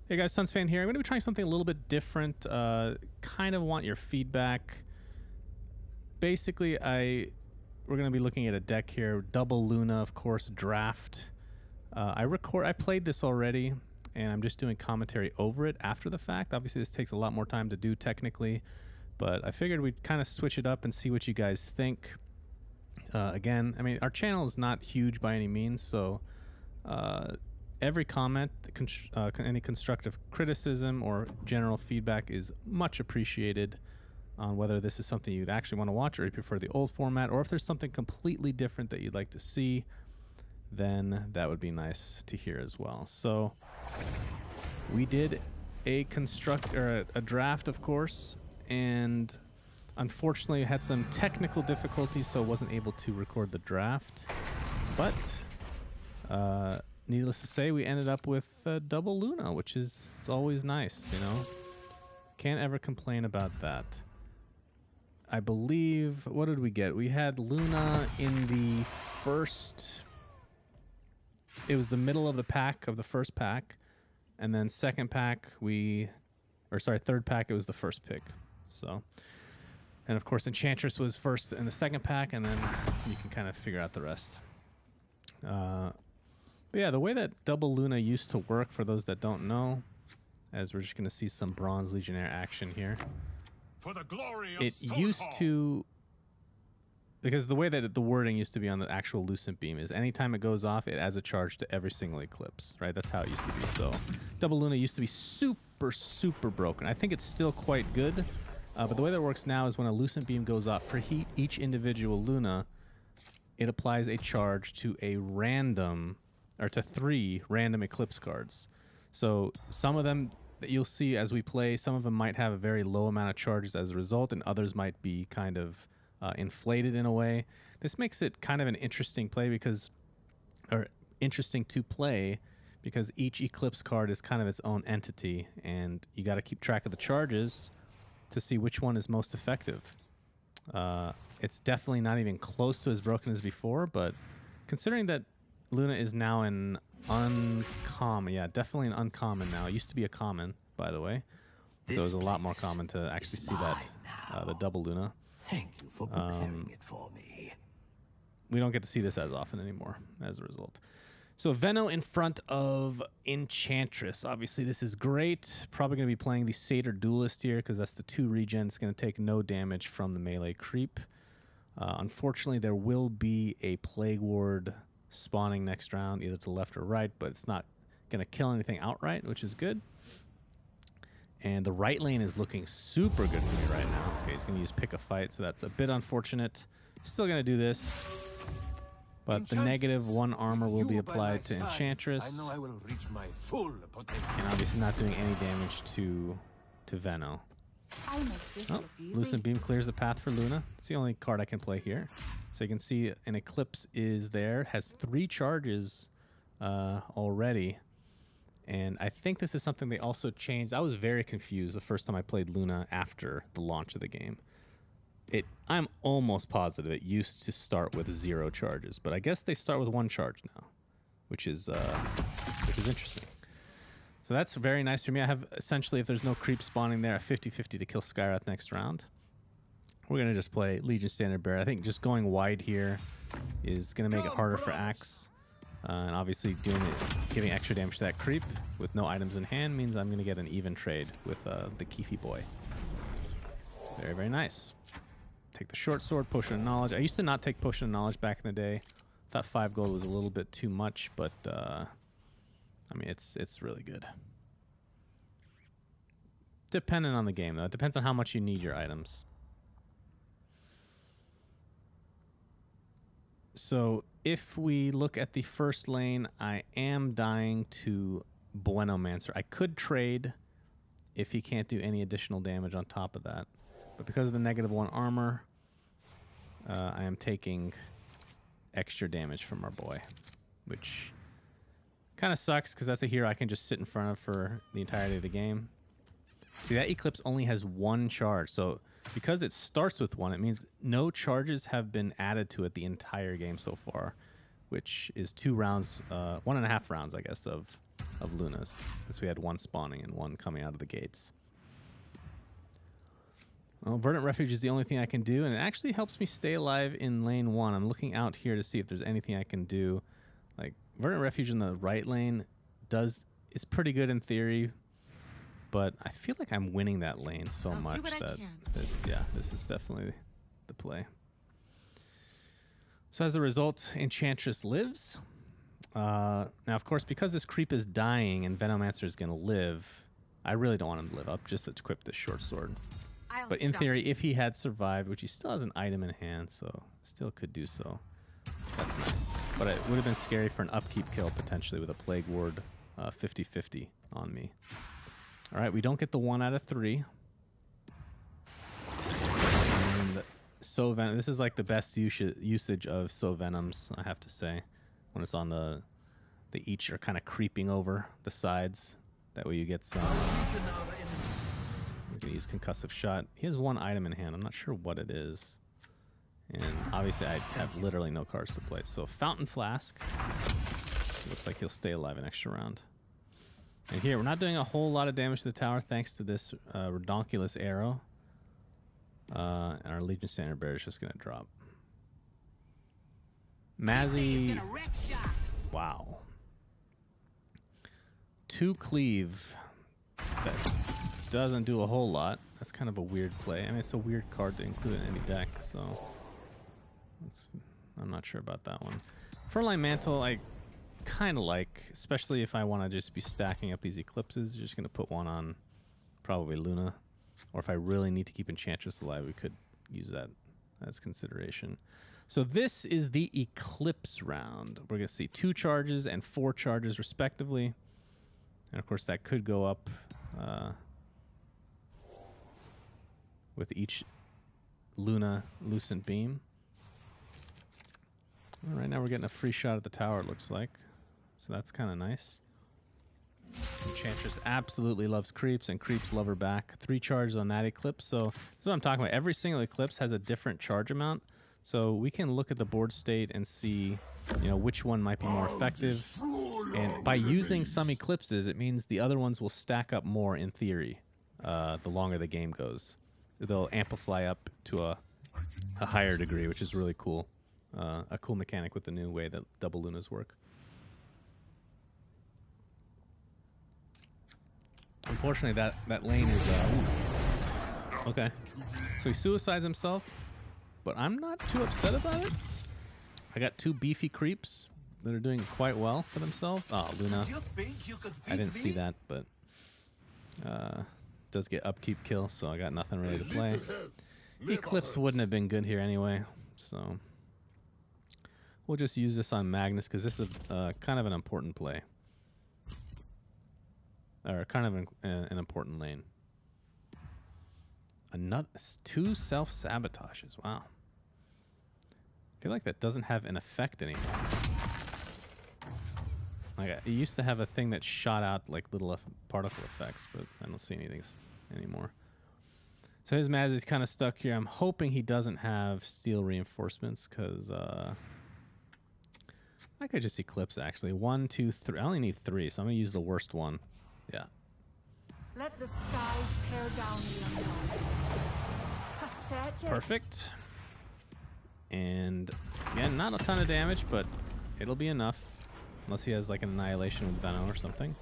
Hey guys, SUNSfan here. I'm going to be trying something a little bit different. Kind of want your feedback. Basically, we're going to be looking at a deck here. Double Luna, of course, draft. I played this already, and I'm just doing commentary over it after the fact. Obviously, this takes a lot more time to do technically, but I figured we'd kind of switch it up and see what you guys think. Again, I mean, our channel is not huge by any means, so every comment, any constructive criticism or general feedback is much appreciated on whether this is something you'd actually want to watch or if you prefer the old format, or if there's something completely different that you'd like to see, then that would be nice to hear as well. So we did a draft, of course, and unfortunately had some technical difficulties, so I wasn't able to record the draft. But needless to say, we ended up with double Luna, which is, it's always nice, you know. Can't ever complain about that. I believe, what did we get? We had Luna in the first, it was the middle of the pack of the first pack, and then second pack third pack, it was the first pick. So, and of course Enchantress was first in the second pack, and then you can kind of figure out the rest. But yeah, the way that double Luna used to work, for those that don't know, as we're just going to see some Bronze Legionnaire action here. For the glory of it used to, because the way that the wording used to be on the actual Lucent Beam is anytime it goes off, it adds a charge to every single eclipse, right? That's how it used to be. So double Luna used to be super, super broken. I think it's still quite good, but the way that works now is when a Lucent Beam goes off for each individual Luna, it applies a charge to a random, or to 3 random eclipse cards. So some of them that you'll see as we play, some of them might have a very low amount of charges as a result, and others might be kind of inflated in a way. This makes it kind of an interesting play interesting to play because each eclipse card is kind of its own entity, and you got to keep track of the charges to see which one is most effective. It's definitely not even close to as broken as before, but considering that Luna is now an uncommon. Yeah, definitely an uncommon now. It used to be a common, by the way. So it was a lot more common to actually see that, the double Luna. Thank you for preparing it for me. We don't get to see this as often anymore as a result. So Venno in front of Enchantress. Obviously, this is great. Probably going to be playing the Satyr Duelist here because that's the 2 regen. It's going to take no damage from the melee creep. Unfortunately, there will be a Plague Ward spawning next round, either to the left or right, but it's not going to kill anything outright, which is good. And the right lane is looking super good for me right now. Okay, he's going to use Pick a Fight, so that's a bit unfortunate. Still going to do this, but the -1 armor will be applied to Enchantress. I know I will reach my full potential. And obviously not doing any damage to Venno. Lucent Beam clears the path for Luna. It's the only card I can play here. So you can see an Eclipse is there, has 3 charges already. And I think this is something they also changed. I was very confused the first time I played Luna after the launch of the game. I'm almost positive it used to start with 0 charges, but I guess they start with 1 charge now, which is interesting. So that's very nice for me. I have essentially, if there's no creep spawning there, a 50-50 to kill Skyrath next round. We're going to just play Legion Standard Bearer. I think just going wide here is going to make it harder for Axe. And obviously giving extra damage to that creep with no items in hand means I'm going to get an even trade with the Keefy boy. Very, very nice. Take the short sword, Potion of Knowledge. I used to not take Potion of Knowledge back in the day. Thought 5 gold was a little bit too much, but I mean, it's really good. Depending on the game, though. It depends on how much you need your items. So if we look at the first lane, I am dying to Buenomancer. I could trade if he can't do any additional damage on top of that. But because of the -1 armor, I am taking extra damage from our boy, which kind of sucks because that's a hero I can just sit in front of for the entirety of the game. See, that Eclipse only has 1 charge, so because it starts with 1, it means no charges have been added to it the entire game so far, which is 2 rounds, 1.5 rounds, I guess, of of Lunas, because we had one spawning and one coming out of the gates. Well, Verdant Refuge is the only thing I can do, and it actually helps me stay alive in lane 1. I'm looking out here to see if there's anything I can do. Like, Verdant Refuge in the right lane is pretty good in theory, but I feel like I'm winning that lane so much that this is definitely the play. So as a result, Enchantress lives. Now, of course, because this creep is dying and Venomancer is going to live, I really don't want him to live up, just to equip this short sword. But in theory, if he had survived, which he still has an item in hand, so still could do so, that's nice. But it would have been scary for an upkeep kill, potentially, with a Plague Ward 50-50 on me. All right, we don't get the 1 out of 3. And this is like the best usage of Venoms, I have to say, when it's on the each are kind of creeping over the sides. That way you get some. We can use Concussive Shot. He has 1 item in hand. I'm not sure what it is. And obviously I have literally no cards to play. So Fountain Flask. Looks like he'll stay alive an extra round. And here, we're not doing a whole lot of damage to the tower thanks to this Redonkulous Arrow. And our Legion Standard Bearer is just going to drop. Mazzy. Wow. 2 Cleave. That doesn't do a whole lot. That's kind of a weird play. I mean, it's a weird card to include in any deck, so I'm not sure about that one. Furline Mantle, I kind of like, especially if I want to just be stacking up these Eclipses. Just going to put one on probably Luna. Or if I really need to keep Enchantress alive, we could use that as consideration. So this is the Eclipse round. We're going to see 2 charges and 4 charges respectively. And of course that could go up with each Luna Lucent Beam. All right, now we're getting a free shot at the tower, it looks like. So that's kind of nice. Enchantress absolutely loves creeps, and creeps love her back. 3 charges on that Eclipse. So this is what I'm talking about. Every single Eclipse has a different charge amount. So we can look at the board state and see, you know, which one might be more effective. And by using some Eclipses, it means the other ones will stack up more in theory the longer the game goes. They'll amplify up to a higher degree, which is really cool. A cool mechanic with the new way that double Lunas work. Unfortunately, that lane is... okay. So he suicides himself, but I'm not too upset about it. I got 2 beefy creeps that are doing quite well for themselves. Oh, Luna. I didn't see that, but does get upkeep kill, so I got nothing really to play. Eclipse wouldn't have been good here anyway, so we'll just use this on Magnus because this is kind of an important play. Or kind of an important lane. Another 2 self-sabotages. Wow. I feel like that doesn't have an effect anymore. Like, it used to have a thing that shot out like little particle effects, but I don't see anything anymore. So his Maz is kind of stuck here. I'm hoping he doesn't have steel reinforcements because I could just Eclipse actually. 1, 2, 3. I only need 3, so I'm gonna use the worst one. Yeah. Let the sky tear down the unknown. Perfect. And again, not a ton of damage, but it'll be enough. Unless he has like an Annihilation with Venom or something.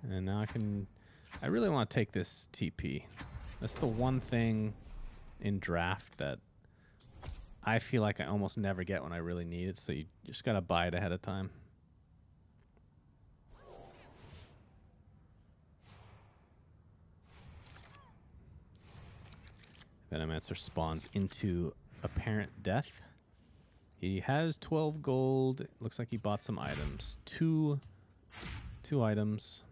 And now I really want to take this TP. That's the one thing in draft that I feel like I almost never get when I really need it, so you just gotta buy it ahead of time. Venomancer spawns into apparent death. He has 12 gold. Looks like he bought some items. Two items.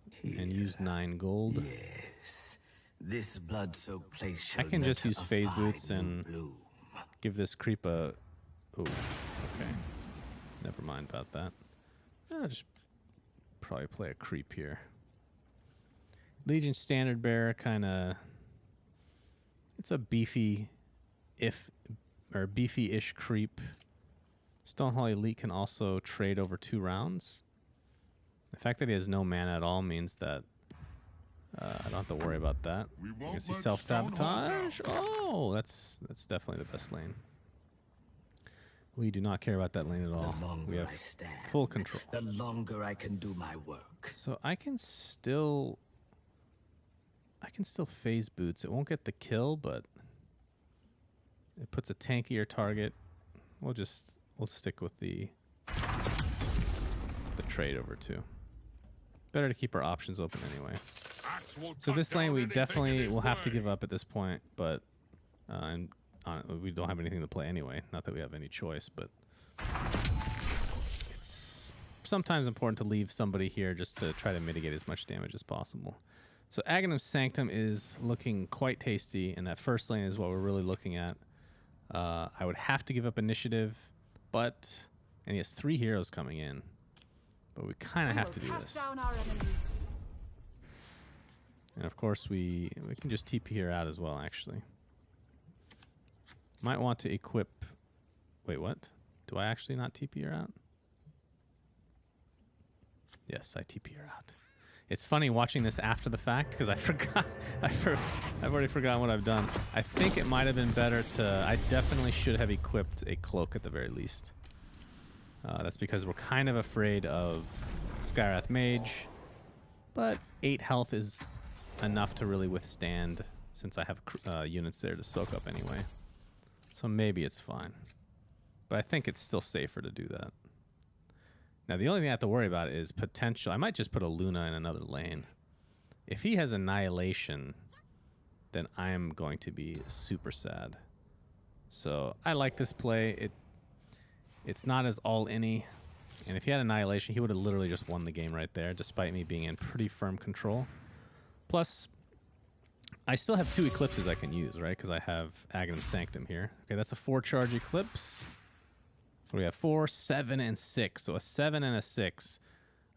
Here. And used 9 gold. Yes. This blood-soaked place I can just use phase boots and give this creep a... Oh, okay. Never mind about that. I'll just probably play a creep here. Legion Standard Bearer kind of... It's a beefy, beefy-ish creep. Stonehollow Elite can also trade over 2 rounds. The fact that he has no mana at all means that I don't have to worry about that. You can see self-sabotage. Oh, that's definitely the best lane. We do not care about that lane at all. We have full control. The longer I can do my work. So I can still phase boots. It won't get the kill, but it puts a tankier target. We'll stick with the trade over too. Better to keep our options open anyway. So this lane we definitely will have to give up at this point, but we don't have anything to play anyway. Not that we have any choice, but it's sometimes important to leave somebody here just to try to mitigate as much damage as possible. So Aghanim's Sanctum is looking quite tasty, and that first lane is what we're really looking at. I would have to give up initiative, and he has 3 heroes coming in, but we kind of have to do this. And of course we can just TP her out as well, actually. Might want to equip... Wait, what? Do I actually not TP her out? Yes, I TP her out. It's funny watching this after the fact because I forgot. I've already forgotten what I've done. I think it might have been better to... I definitely should have equipped a cloak at the very least. That's because we're kind of afraid of Skywrath Mage. But 8 health is enough to really withstand since I have units there to soak up anyway. So maybe it's fine. But I think it's still safer to do that. Now, the only thing I have to worry about is potential. I might just put a Luna in another lane. If he has Annihilation, then I am going to be super sad. So I like this play. It's not as all-in-y. And if he had Annihilation, he would have literally just won the game right there, despite me being in pretty firm control. Plus, I still have 2 Eclipses I can use, right? Because I have Aghanim's Sanctum here. Okay, that's a 4-charge Eclipse. So we have 4, 7, and 6. So a 7 and a 6.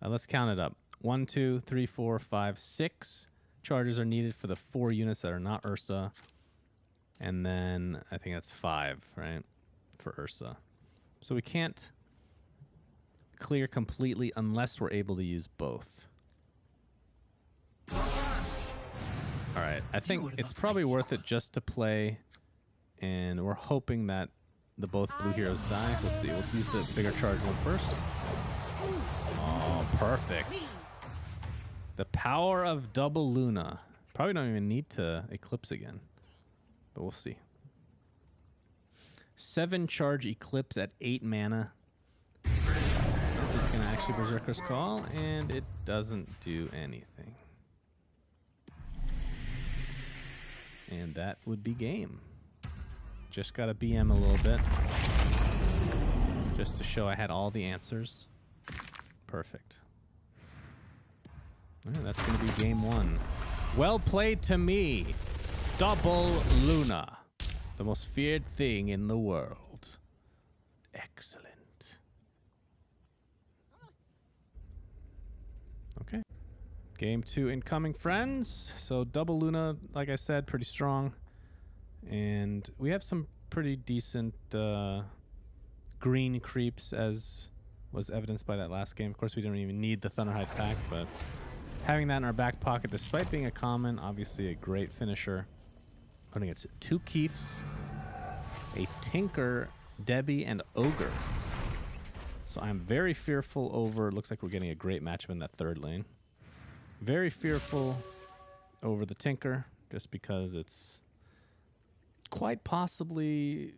Let's count it up. 1, 2, 3, 4, 5, 6 charges are needed for the 4 units that are not Ursa. And then I think that's 5, right? For Ursa. So we can't clear completely unless we're able to use both. All right, I think it's probably worth it just to play, and we're hoping that the both blue heroes die. We'll see. We'll use the bigger charge one first. Oh, perfect. The power of double Luna. Probably don't even need to Eclipse again, but we'll see. 7 charge Eclipse at 8 mana. It's going to actually Berserker's Call, and it doesn't do anything. And that would be game. Just got to BM a little bit. Just to show I had all the answers. Perfect. All right, that's going to be game 1. Well played to me. Double Luna. The most feared thing in the world. Excellent. Okay. Game 2 incoming, friends. So double Luna, like I said, pretty strong. And we have some pretty decent green creeps, as was evidenced by that last game. Of course, we didn't even need the Thunderhide pack, but having that in our back pocket, despite being a common, obviously a great finisher. Putting it 2 Keefs, a Tinker, Debbie, and Ogre. So I'm very fearful over... Looks like we're getting a great matchup in that 3rd lane. Very fearful over the Tinker, just because it's quite possibly...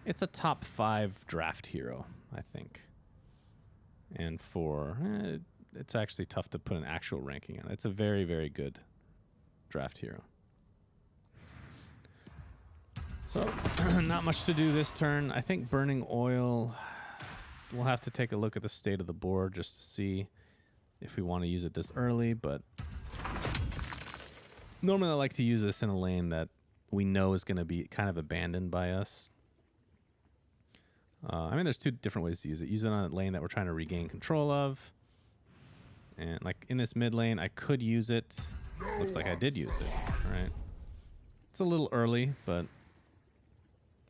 it's a top 5 draft hero, I think. And for... it's actually tough to put an actual ranking on it. It's a very, very good draft hero. So, not much to do this turn. I think Burning Oil, we'll have to take a look at the state of the board just to see if we want to use it this early, but normally I like to use this in a lane that we know is going to be kind of abandoned by us. I mean, there's 2 different ways to use it. Use it on a lane that we're trying to regain control of. And like in this mid lane, I could use it. Looks like I did use it, right? It's a little early, but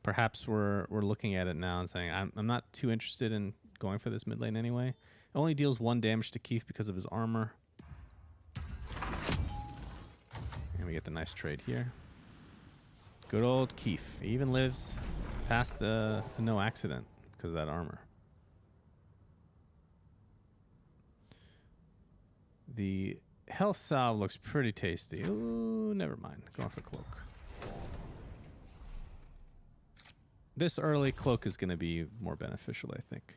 perhaps we're looking at it now and saying, I'm not too interested in going for this mid lane anyway. Only deals 1 damage to Keith because of his armor. And we get the nice trade here. Good old Keith. He even lives past no accident because of that armor. The health salve looks pretty tasty. Ooh, never mind. Going for cloak. This early cloak is going to be more beneficial, I think.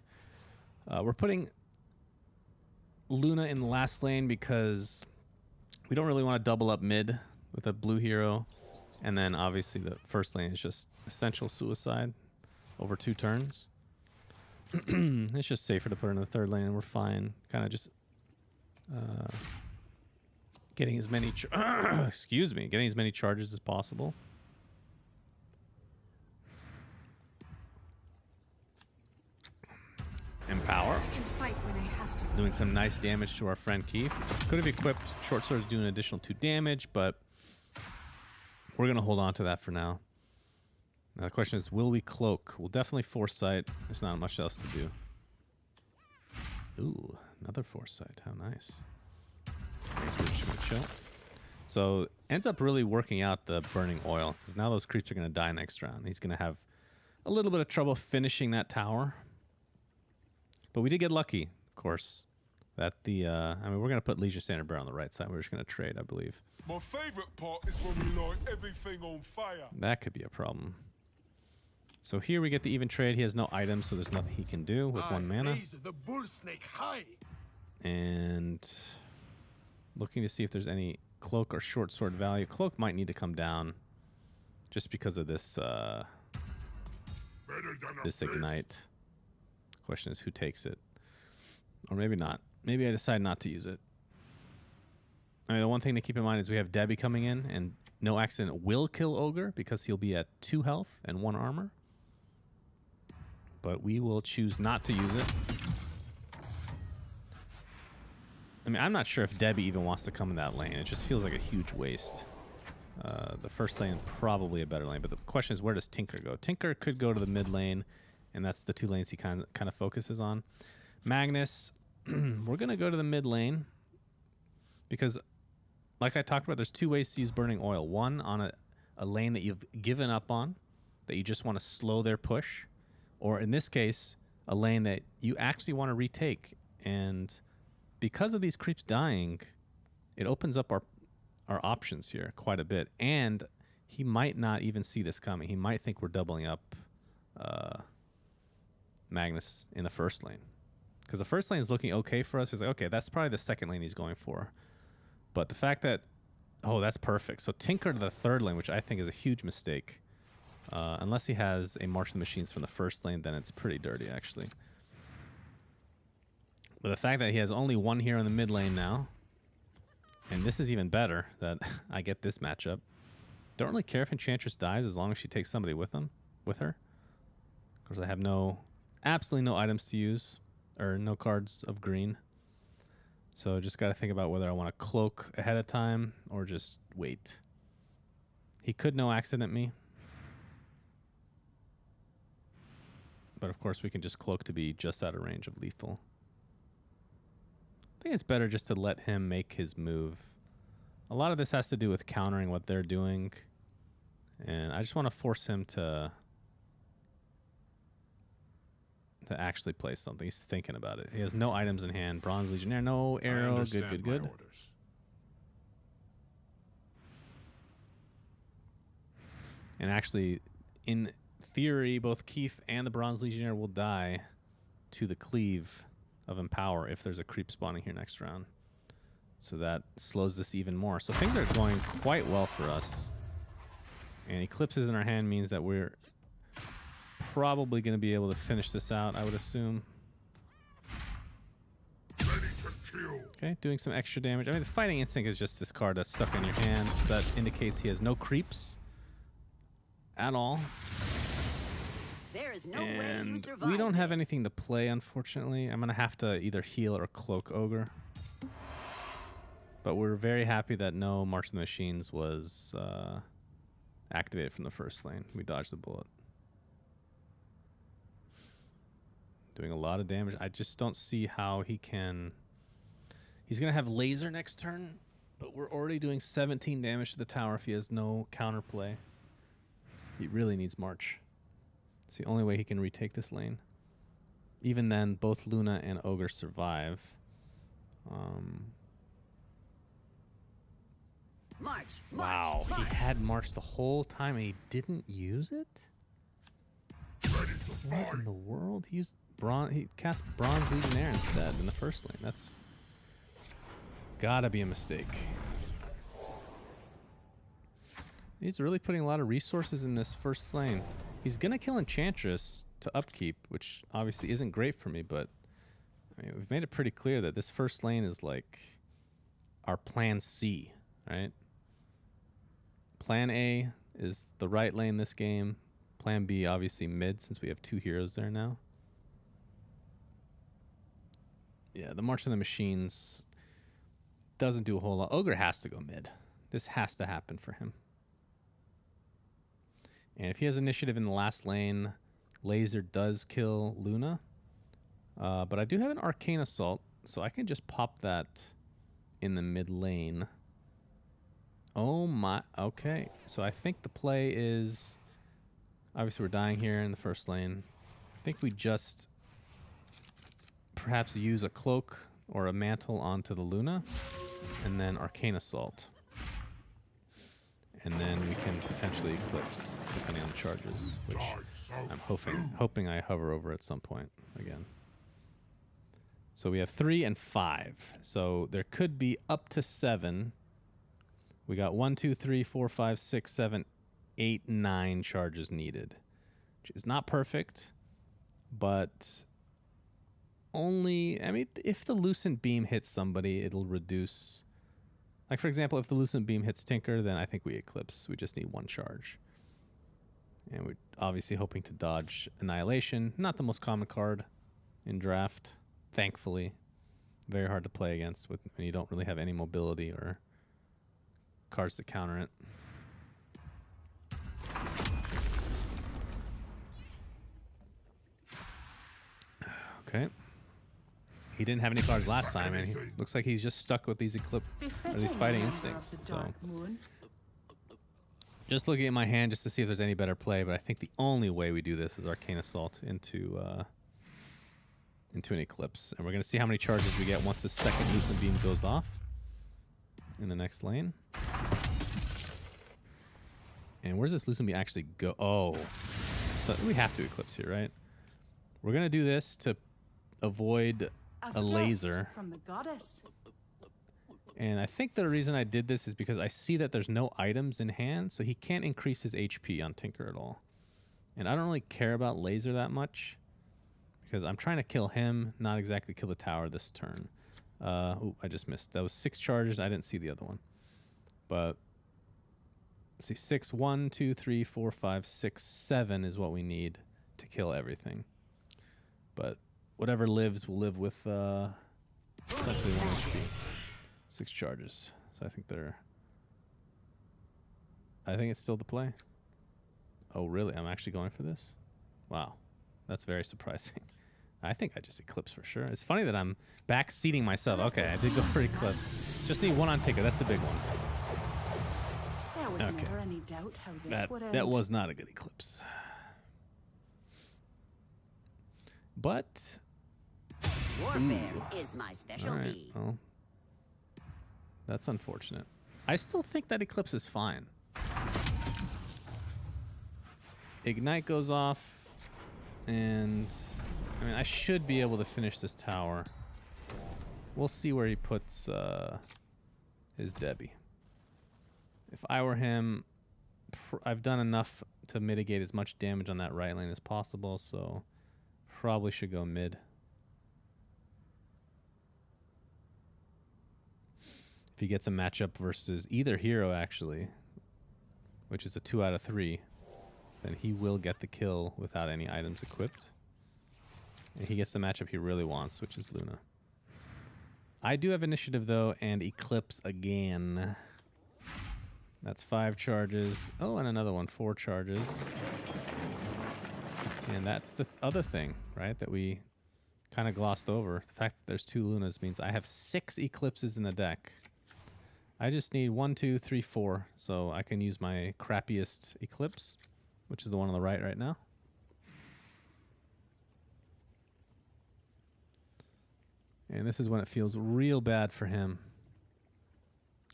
We're putting Luna in the last lane because we don't really want to double up mid with a blue hero. And then obviously the first lane is just essential suicide over 2 turns. It's just safer to put her in the third lane and we're fine. Kind of just getting as many getting as many charges as possible. Empower. I can fight when I have to. Doing some nice damage to our friend Keith. Could have equipped short swords doing an additional 2 damage, but we're going to hold on to that for now. Now the question is, will we cloak? We'll definitely foresight. There's not much else to do. Ooh, another foresight. How nice. I guess we're just going to chill. So ends up really working out the burning oil because now those creeps are going to die next round. He's going to have a little bit of trouble finishing that tower. But we did get lucky, of course, that the, I mean, we're going to put Legion Standard Bearer on the right side. We're just going to trade, I believe. My favorite part is when we light everything on fire. That could be a problem. So here we get the even trade. He has no items, so there's nothing he can do with 1 mana. The bull snake high. And looking to see if there's any cloak or short sword value. Cloak might need to come down just because of this, this ignite. Question is who takes it, or maybe not. Maybe I decide not to use it. I mean, the one thing to keep in mind is we have Debbie coming in, and no accident will kill Ogre because he'll be at 2 health and 1 armor. But we will choose not to use it. I mean, I'm not sure if Debbie even wants to come in that lane. It just feels like a huge waste. The first lane probably a better lane, but the question is, where does Tinker go? Tinker could go to the mid lane. And that's the 2 lanes he kind of focuses on. Magnus, we're going to go to the mid lane because, like I talked about, there's 2 ways to use burning oil. One, on a lane that you've given up on, that you just want to slow their push. Or in this case, a lane that you actually want to retake. And because of these creeps dying, it opens up our options here quite a bit. And he might not even see this coming. He might think we're doubling up Magnus in the first lane, because the first lane is looking okay for us. He's like, okay, that's probably the second lane he's going for. But the fact that, oh, that's perfect. So Tinker to the third lane, which I think is a huge mistake. Unless he has a March of the Machines from the first lane, then it's pretty dirty, actually. But the fact that he has only 1 here in the mid lane now, and this is even better that I get this matchup. Don't really care if Enchantress dies as long as she takes somebody with her. Of course, I have absolutely no items to use, or no cards of green. So just got to think about whether I want to cloak ahead of time or just wait. He could no accident me. But of course we can just cloak to be just out of range of lethal. I think it's better just to let him make his move. A lot of this has to do with countering what they're doing. And I just want to force him to actually play something. He's thinking about it. He has no items in hand. Bronze Legionnaire, no arrow. Good. And actually, in theory, both Keith and the Bronze Legionnaire will die to the cleave of Empower if there's a creep spawning here next round. So that slows this even more. So things are going quite well for us. And Eclipses in our hand means that we're probably going to be able to finish this out, I would assume. Okay, doing some extra damage. I mean, the Fighting Instinct is just this card that's stuck in your hand. That indicates he has no creeps at all. There is no and way you survive we don't have this. anything to play, unfortunately. I'm going to have to either heal or cloak Ogre. But we're very happy that no March of the Machines was activated from the first lane. We dodged the bullet. Doing a lot of damage. I just don't see how he can... He's going to have laser next turn, but we're already doing 17 damage to the tower if he has no counterplay. He really needs March. It's the only way he can retake this lane. Even then, both Luna and Ogre survive. Wow, he had March the whole time and he didn't use it? What in the world? He used bronze. He cast Bronze Legionnaire instead in the first lane. That's gotta be a mistake. He's really putting a lot of resources in this first lane. He's gonna kill Enchantress to upkeep, which obviously isn't great for me, but I mean, we've made it pretty clear that this first lane is like our plan C, right? Plan A is the right lane this game. Plan B, obviously mid, since we have 2 heroes there now. Yeah, the March of the Machines doesn't do a whole lot. Ogre has to go mid. This has to happen for him. And if he has initiative in the last lane, Laser does kill Luna. But I do have an Arcane Assault, so I can just pop that in the mid lane. Oh my, okay. So I think the play is, obviously we're dying here in the first lane. I think we just perhaps use a cloak or a mantle onto the Luna, and then Arcane Assault. And then we can potentially Eclipse, depending on the charges, which I'm hoping I hover over at some point again. So we have 3 and 5. So there could be up to 7. We got 1, 2, 3, 4, 5, 6, 7, 8, 9 charges needed, which is not perfect, but only, I mean, if the Lucent Beam hits somebody, it'll reduce. Like, for example, if the Lucent Beam hits Tinker, then I think we Eclipse. We just need 1 charge. And we're obviously hoping to dodge Annihilation. Not the most common card in draft, thankfully. Very hard to play against when you don't really have any mobility or cards to counter it. Okay. He didn't have any cards last time, and he looks like he's just stuck with these these Fighting Instincts. So, just looking at my hand just to see if there's any better play, but I think the only way we do this is Arcane Assault into an Eclipse, and we're gonna see how many charges we get once the second Lucent Beam goes off in the next lane. And where's this Lucent Beam actually go? Oh, so we have to Eclipse here, right? We're gonna do this to avoid a laser from the goddess. And I think the reason I did this is because I see that there's no items in hand, so he can't increase his HP on Tinker at all. And I don't really care about laser that much because I'm trying to kill him, not exactly kill the tower this turn. Oh, I just missed. That was 6 charges. I didn't see the other one. But let's see, 6, 1, 2, 3, 4, 5, 6, 7 is what we need to kill everything. But whatever lives will live with essentially 1 HP. 6 charges. So I think it's still the play. Oh, really? I'm actually going for this? Wow. That's very surprising. I think I just Eclipse for sure. It's funny that I'm backseating myself. Okay, I did go for Eclipse. Just need 1 on Tinker. That's the big one. There was never any doubt how this would end. That was not a good Eclipse. But warfare is my specialty. All right, well, that's unfortunate. I still think that Eclipse is fine. Ignite goes off, and I mean, I should be able to finish this tower. We'll see where he puts his Debbie. If I were him, I've done enough to mitigate as much damage on that right lane as possible, so probably should go mid. If he gets a matchup versus either hero, actually, which is a 2 out of 3, then he will get the kill without any items equipped. And he gets the matchup he really wants, which is Luna. I do have initiative, though, and Eclipse again. That's 5 charges. Oh, and another one, 4 charges. And that's the other thing, right, that we kind of glossed over. The fact that there's 2 Lunas means I have 6 Eclipses in the deck. I just need 1, 2, 3, 4, so I can use my crappiest Eclipse, which is the one on the right now. And this is when it feels real bad for him.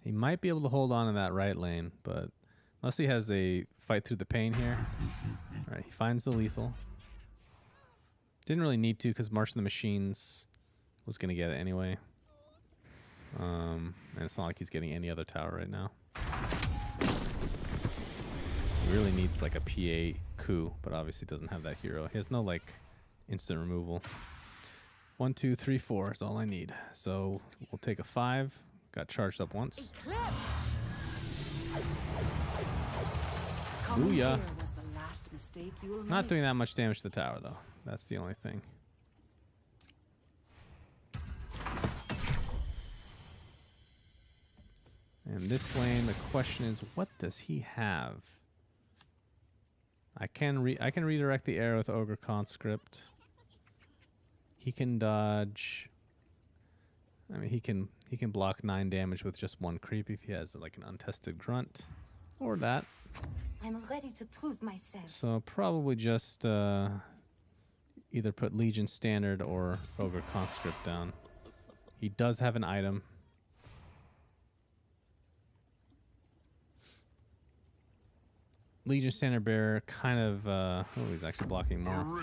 He might be able to hold on in that right lane, but unless he has a fight through the pain here. All right, he finds the lethal. Didn't really need to because March of the Machines was going to get it anyway. And it's not like he's getting any other tower right now. He really needs like a PA coup, but obviously doesn't have that hero. He has no like instant removal. 1, 2, 3, 4 is all I need. So we'll take a 5. Got charged up once. Booyah. Not doing that much damage to the tower though. That's the only thing. And this lane, the question is, what does he have? I can redirect the arrow with Ogre Conscript. He can dodge. I mean, he can block 9 damage with just 1 creep if he has like an untested grunt, or that. I'm ready to prove myself. So probably just either put Legion Standard or Ogre Conscript down. He does have an item. Legion Standard Bearer kind of... oh, he's actually blocking more.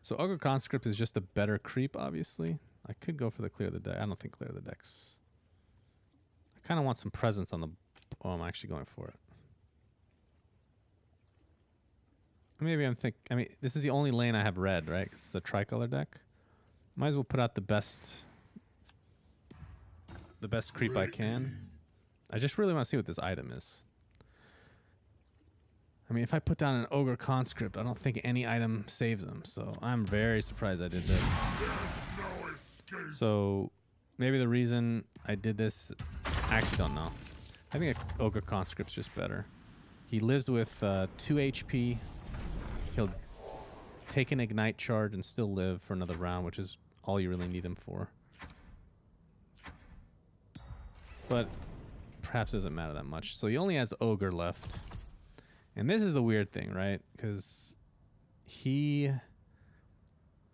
So Ogre Conscript is just a better creep, obviously. I could go for the clear the deck. I don't think clear the decks. I kind of want some presence on the... Oh, I'm actually going for it. Maybe I'm think. I mean, this is the only lane I have red, right? 'Cause it's a tricolor deck. Might as well put out the best creep I can. I just really want to see what this item is. I mean, if I put down an Ogre Conscript, I don't think any item saves him. So I'm very surprised I did this. So maybe the reason I did this, I actually don't know. I think Ogre Conscript's just better. He lives with 2 HP. He'll take an Ignite charge and still live for another round, which is all you really need him for. But perhaps it doesn't matter that much. So he only has Ogre left. And this is a weird thing, right? Because he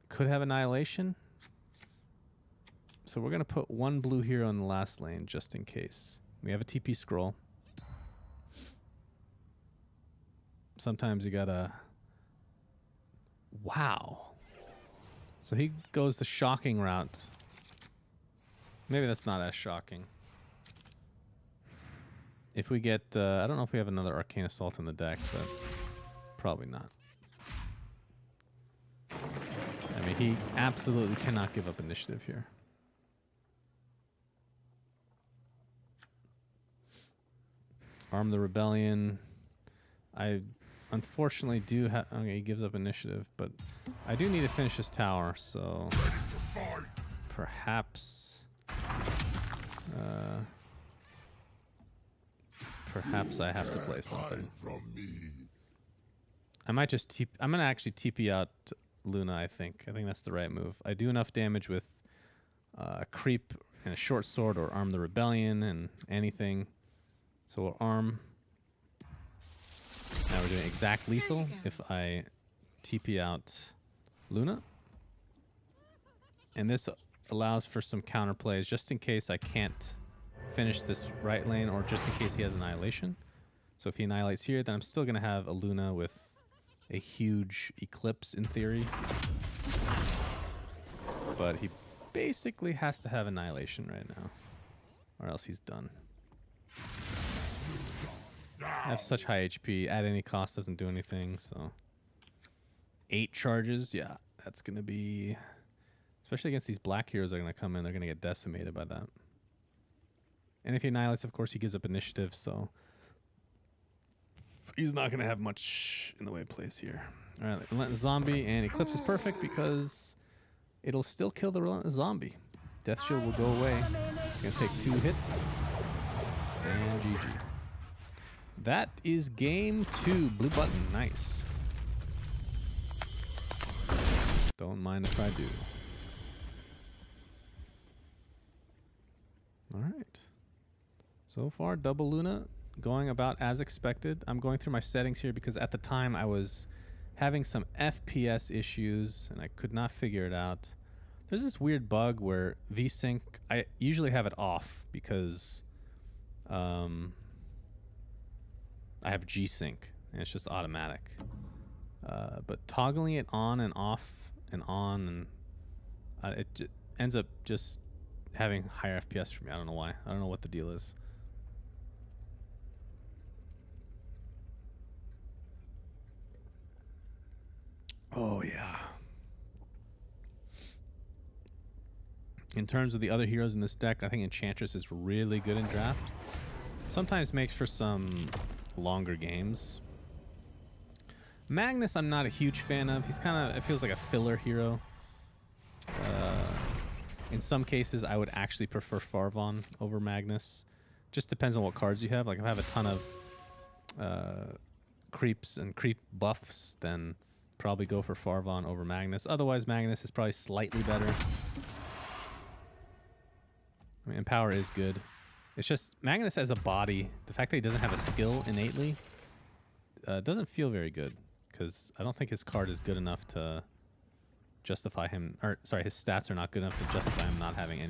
could have Annihilation. So we're going to put 1 blue hero in the last lane just in case. We have a TP scroll. Sometimes you gotta... Wow. So he goes the shocking route. Maybe that's not as shocking. If we get... I don't know if we have another Arcane Assault in the deck, but probably not. I mean, he absolutely cannot give up initiative here. Arm the Rebellion. I unfortunately do have... Okay, he gives up initiative, but I do need to finish his tower, so... Perhaps... perhaps I have to play something. I might just TP... I'm going to actually TP out Luna, I think. I think that's the right move. I do enough damage with a creep and a short sword, or Arm the Rebellion and anything. So we'll arm. Now we're doing exact lethal if I TP out Luna. And this allows for some counterplays just in case I can't finish this right lane, or just in case he has Annihilation. So if he annihilates here, then I'm still going to have a Luna with a huge Eclipse in theory. But he basically has to have Annihilation right now, or else he's done. I have such high HP. At any cost doesn't do anything, so... 8 charges, yeah. That's going to be... Especially against these black heroes that are going to come in, they're going to get decimated by that. And if he annihilates, of course, he gives up initiative, so... He's not going to have much in the way of plays here. Alright, Relentless Zombie, and Eclipse is perfect because it'll still kill the Relentless Zombie. Death Shield will go away. It's going to take 2 hits. And GG. That is game 2. Blue button. Nice. Don't mind if I do. All right. So far, double Luna going about as expected. I'm going through my settings here because at the time I was having some FPS issues and I could not figure it out. There's this weird bug where VSync, I usually have it off because I have G-Sync and it's just automatic. But toggling it on and off and on, and it ends up just having higher FPS for me. I don't know why. I don't know what the deal is. Oh, yeah. In terms of the other heroes in this deck, I think Enchantress is really good in draft. Sometimes makes for some longer games. Magnus I'm not a huge fan of. He's kind of, it feels like a filler hero. In some cases, I would actually prefer Farvon over Magnus. Just depends on what cards you have. Like if I have a ton of creeps and creep buffs, then probably go for Farvon over Magnus. Otherwise, Magnus is probably slightly better. I mean, Empower is good. It's just Magnus as a body, the fact that he doesn't have a skill innately doesn't feel very good, because I don't think his card is good enough to justify him, or sorry, his stats are not good enough to justify him not having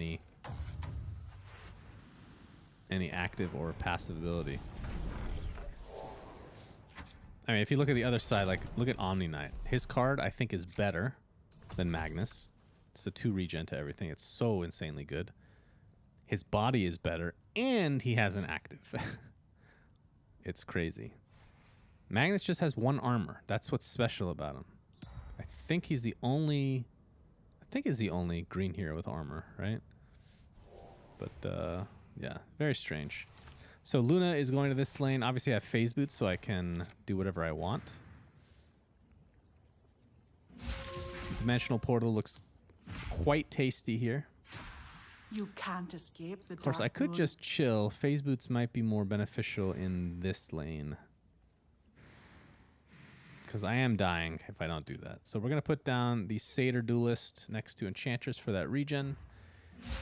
any active or passive ability. I mean, if you look at the other side, like look at Omni Knight. His card I think is better than Magnus. It's the 2 regen to everything. It's so insanely good. His body is better, and he has an active. It's crazy. Magnus just has 1 armor. That's what's special about him. I think he's the only green hero with armor, right? But yeah, very strange. So Luna is going to this lane. Obviously I have phase boots, so I can do whatever I want. Dimensional portal looks quite tasty here. You can't escape the Of course, I dark could moon. just chill. Phase boots might be more beneficial in this lane, because I am dying if I don't do that. So we're going to put down the Satyr Duelist next to Enchantress for that regen,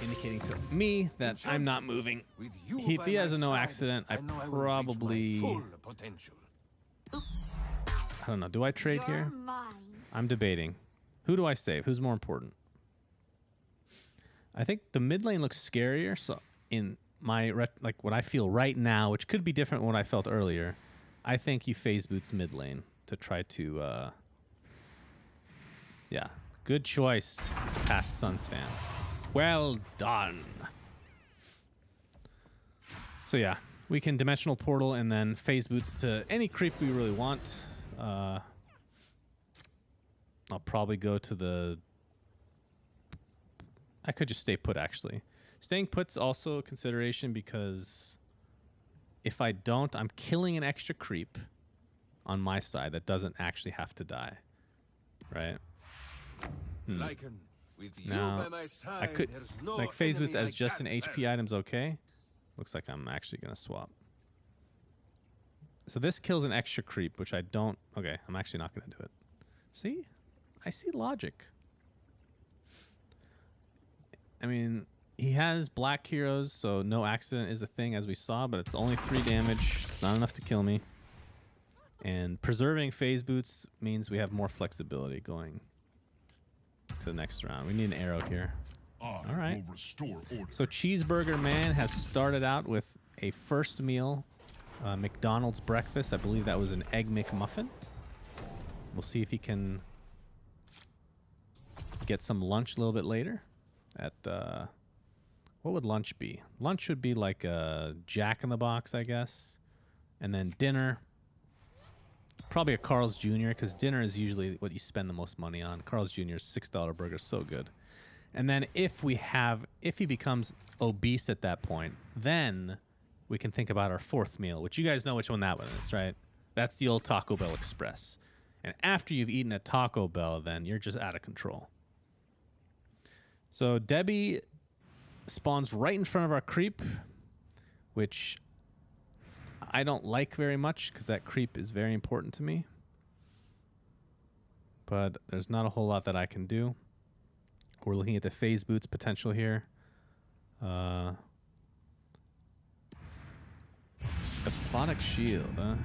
indicating to me that I'm not moving. If he has a no accident, I probably... I don't know. Do I trade here? I'm debating. Who do I save? Who's more important? I think the mid lane looks scarier. So in my like what I feel right now, which could be different from what I felt earlier, I think you phase boots mid lane to try to yeah, good choice, past SUNSfan. Well done. So yeah, we can dimensional portal and then phase boots to any creep we really want. I'll probably go to the... I could just stay put, actually. Staying put's also a consideration because if I don't, I'm killing an extra creep on my side that doesn't actually have to die, right? Now, I could, like, phase boots as just an HP item's okay. Looks like I'm actually going to swap. So this kills an extra creep, which I don't... Okay, I'm actually not going to do it. See? I see logic. I mean, he has black heroes, so no accident is a thing, as we saw, but it's only 3 damage. It's not enough to kill me. And preserving phase boots means we have more flexibility going to the next round. We need an arrow here. All right. So Cheeseburger Man has started out with a first meal, McDonald's breakfast. I believe that was an Egg McMuffin. We'll see if he can get some lunch a little bit later. At what would lunch be? Lunch would be like a Jack in the Box, I guess. And then dinner, probably a Carl's Jr., because dinner is usually what you spend the most money on. Carl's Jr.'s $6 burger, so good. And then if he becomes obese at that point, then we can think about our 4th meal, which you guys know which one that one is, right? That's the old Taco Bell Express. And after you've eaten at Taco Bell, then you're just out of control. So Debbie spawns right in front of our creep, which I don't like very much because that creep is very important to me. but there's not a whole lot that I can do. We're looking at the phase boots potential here. Aphotic shield, huh?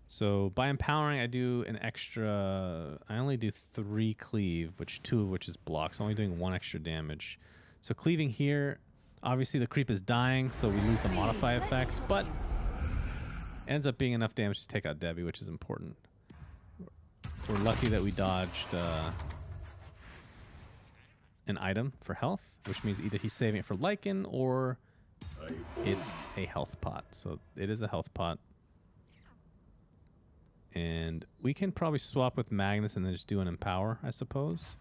So by empowering, I do an extra... I only do 3 cleave, which 2 of which is block. So I'm only doing 1 extra damage. So cleaving here, obviously the creep is dying, so we lose the modify effect, but ends up being enough damage to take out Debbie, which is important. We're lucky that we dodged an item for health, which means either he's saving it for Lycan or it's a health pot. So it is a health pot. And we can probably swap with Magnus and then just do an empower, I suppose.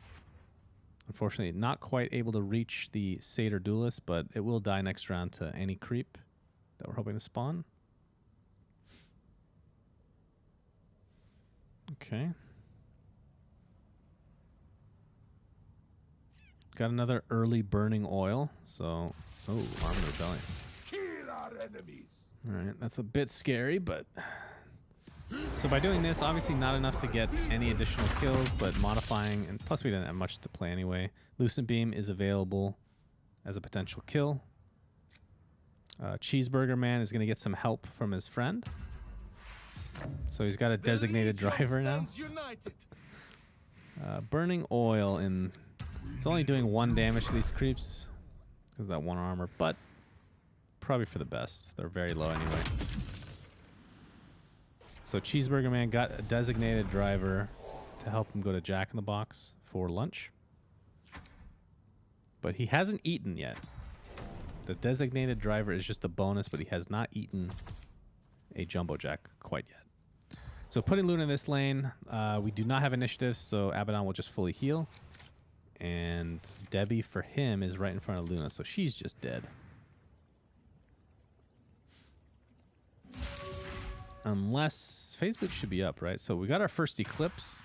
Unfortunately, not quite able to reach the Satyr Duelist, but it will die next round to any creep that we're hoping to spawn. Okay. Got another early burning oil, so... Oh, Armored Rebellion. Kill our enemies. Alright, that's a bit scary, but... So by doing this, obviously not enough to get any additional kills, but modifying, and plus we didn't have much to play anyway. Lucent Beam is available as a potential kill. Cheeseburger Man is going to get some help from his friend. So he's got a designated driver now. Burning Oil, and it's only doing 1 damage to these creeps because of that 1 armor, but probably for the best. They're very low anyway. So Cheeseburger Man got a designated driver to help him go to Jack in the Box for lunch. But he hasn't eaten yet. The designated driver is just a bonus, but he has not eaten a Jumbo Jack quite yet. So putting Luna in this lane, we do not have initiative, so Abaddon will just fully heal. And Debbie for him is right in front of Luna, so she's just dead. Unless... Phase Boot should be up, right? So we got our first Eclipse.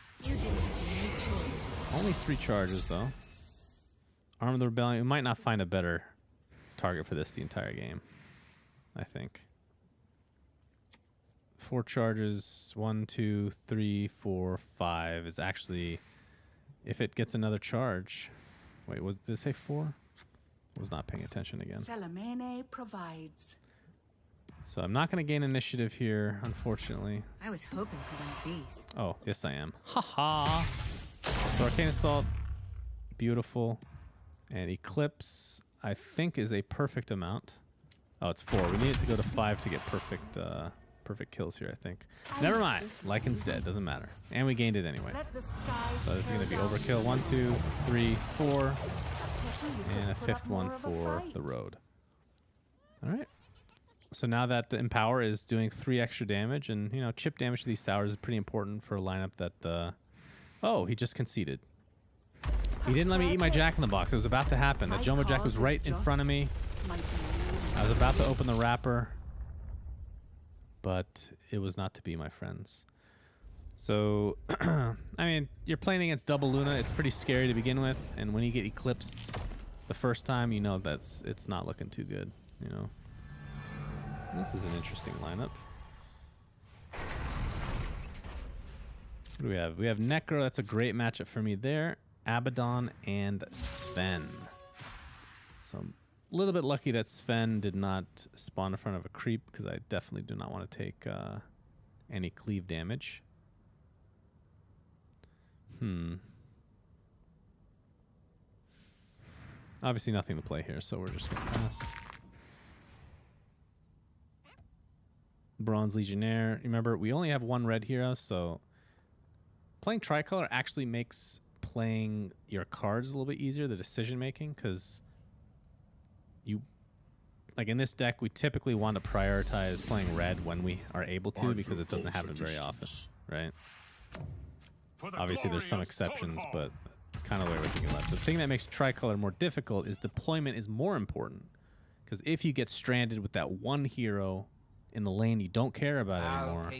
Only 3 charges, though. Arm of the Rebellion. We might not find a better target for this the entire game, I think. 4 charges. 1, 2, 3, 4, 5 is actually... If it gets another charge... Wait, did it say 4? I was not paying attention again. Salamene provides. So I'm not going to gain initiative here, unfortunately. I was hoping for one of these. Oh, yes I am. Haha! So Arcane Assault, beautiful. And Eclipse, I think, is a perfect amount. Oh, it's 4. We need it to go to 5 to get perfect perfect kills here, I think. Never mind. Lycan's dead. Doesn't matter. And we gained it anyway. So this is going to be overkill. 1, 2, 3, 4. And a 5th one for the road. All right. So now that the Empower is doing 3 extra damage, and, you know, chip damage to these towers is pretty important for a lineup that, oh, he just conceded. He didn't let me eat my Jack in the Box. It was about to happen. The Jumbo Jack was right in front of me. I was about to open the wrapper, but it was not to be, my friends. So, I mean, you're playing against double Luna. It's pretty scary to begin with, and when you get Eclipsed the first time, you know it's not looking too good, you know. This is an interesting lineup. What do we have? We have Necro. That's a great matchup for me there. Abaddon and Sven. So I'm a little bit lucky that Sven did not spawn in front of a creep, because I definitely do not want to take any cleave damage. Obviously nothing to play here, so we're just going to pass. Bronze Legionnaire. Remember, we only have 1 red hero, so playing Tricolor actually makes playing your cards a little bit easier, the decision making, because you, like in this deck, we typically want to prioritize playing red when we are able to, because it doesn't happen very often, right? Obviously, there's some exceptions, but it's kind of the way we're thinking about it. The thing that makes Tricolor more difficult is deployment is more important, because if you get stranded with that 1 hero in the lane you don't care about anymore,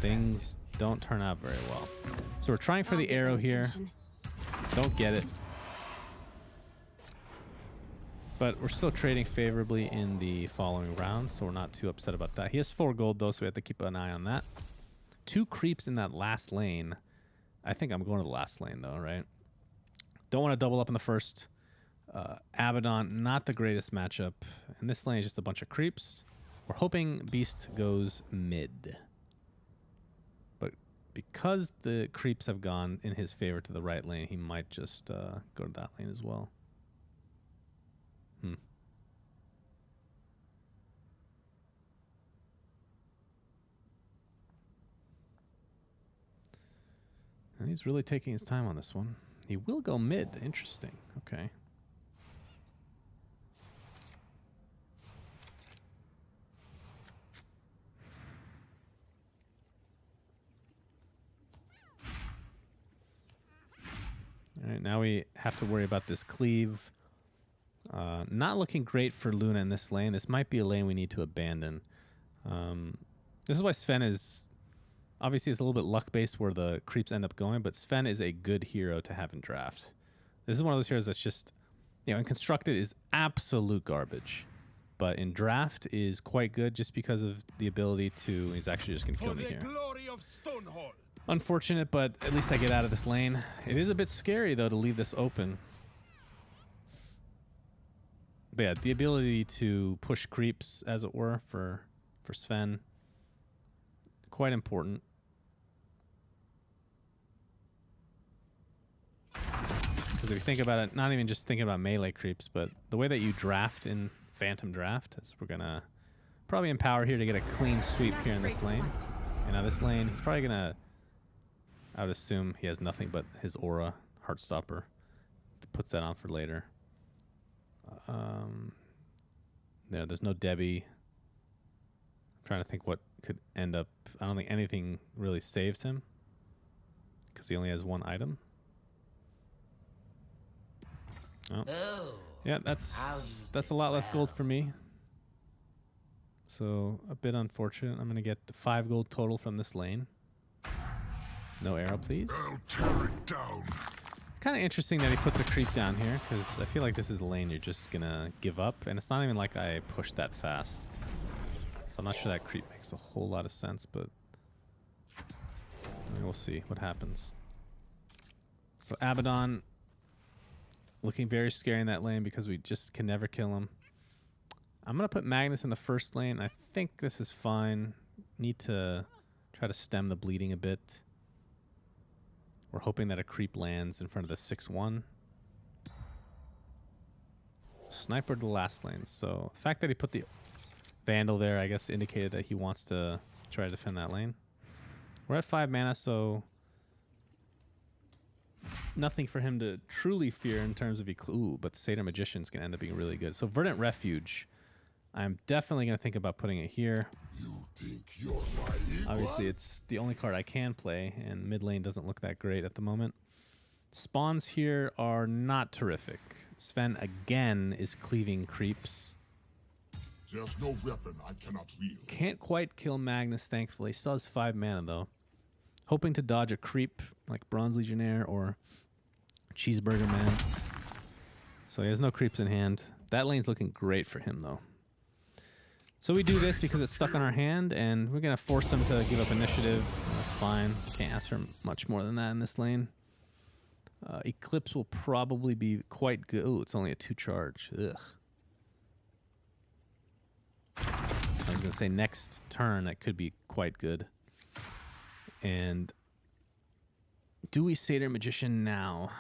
things don't turn out very well. So we're trying for the arrow here. Don't get it. But we're still trading favorably in the following rounds, so we're not too upset about that. He has 4 gold, though, so we have to keep an eye on that. 2 creeps in that last lane. I think I'm going to the last lane, though, right? Don't want to double up in the first. Abaddon, not the greatest matchup. And this lane is just a bunch of creeps. We're hoping Beast goes mid. But because the creeps have gone in his favor to the right lane, he might just go to that lane as well. And he's really taking his time on this one. He will go mid. Interesting. Okay. All right, now we have to worry about this cleave. Not looking great for Luna in this lane. This might be a lane we need to abandon. This is why Sven is... Obviously, it's a little bit luck-based where the creeps end up going, but Sven is a good hero to have in draft. This is one of those heroes that's just, you know, in constructed is absolute garbage. But in draft is quite good just because of the ability to... He's actually just going to kill me here. Unfortunate, but at least I get out of this lane. It is a bit scary, though, to leave this open. But yeah, the ability to push creeps, as it were, for Sven, quite important. Because if you think about it, not even just thinking about melee creeps, but the way that you draft in Phantom Draft, is we're going to probably empower here to get a clean sweep here in this lane. And now this lane, he's probably going to... I would assume he has nothing but his aura, Heartstopper. Puts that on for later. There's no Debbie. I'm trying to think what could end up... I don't think anything really saves him, because he only has one item. Oh. Yeah, that's a lot less gold for me. So a bit unfortunate. I'm going to get the 5 gold total from this lane. No arrow, please. I'll tear it down. Kind of interesting that he puts a creep down here, because I feel like this is a lane you're just going to give up. And it's not even like I pushed that fast. So I'm not sure that creep makes a whole lot of sense, but we'll see what happens. So Abaddon looking very scary in that lane because we just can never kill him. I'm going to put Magnus in the first lane. I think this is fine. Need to try to stem the bleeding a bit. We're hoping that a creep lands in front of the 6-1. Sniper to the last lane. So the fact that he put the Vandal there, I guess, indicated that he wants to try to defend that lane. We're at 5 mana, so nothing for him to truly fear in terms of... Ooh, but Satyr Magician's going to end up being really good. So Verdant Refuge. I'm definitely going to think about putting it here. You think you're my Obviously, it's the only card I can play, and mid lane doesn't look that great at the moment. Spawns here are not terrific. Sven, again, is cleaving creeps. There's no weapon I cannot wield. Can't quite kill Magnus, thankfully. Still has 5 mana, though. Hoping to dodge a creep like Bronze Legionnaire or Cheeseburger Man. So he has no creeps in hand. That lane's looking great for him, though. So we do this because it's stuck on our hand, and we're going to force them to give up initiative. That's fine. Can't ask for much more than that in this lane. Eclipse will probably be quite good. Ooh, it's only a 2 charge. Ugh. I was going to say next turn that could be quite good. And do we Satyr Magician now?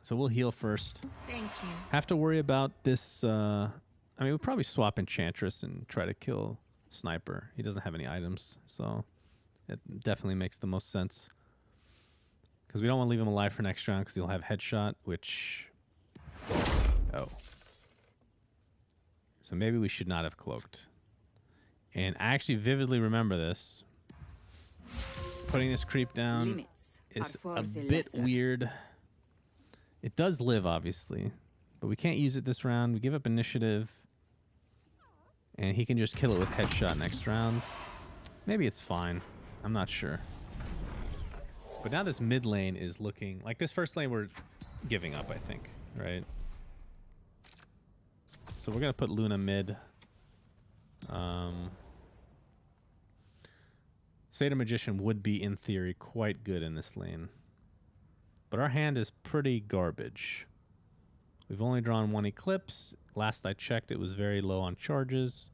So we'll heal first. Thank you. Have to worry about this... I mean, we'll probably swap Enchantress and try to kill Sniper. He doesn't have any items, so it definitely makes the most sense. Because we don't want to leave him alive for next round because he'll have Headshot, which... Oh. So maybe we should not have Cloaked. And I actually vividly remember this. Putting this creep down is a bit weird. It does live, obviously. But we can't use it this round. We give up initiative. And he can just kill it with Headshot next round. Maybe it's fine. I'm not sure. But now this mid lane is looking... Like this first lane we're giving up, I think. Right? So we're going to put Luna mid. Satyr Magician would be, in theory, quite good in this lane. But our hand is pretty garbage. We've only drawn one Eclipse. Last I checked, it was very low on charges.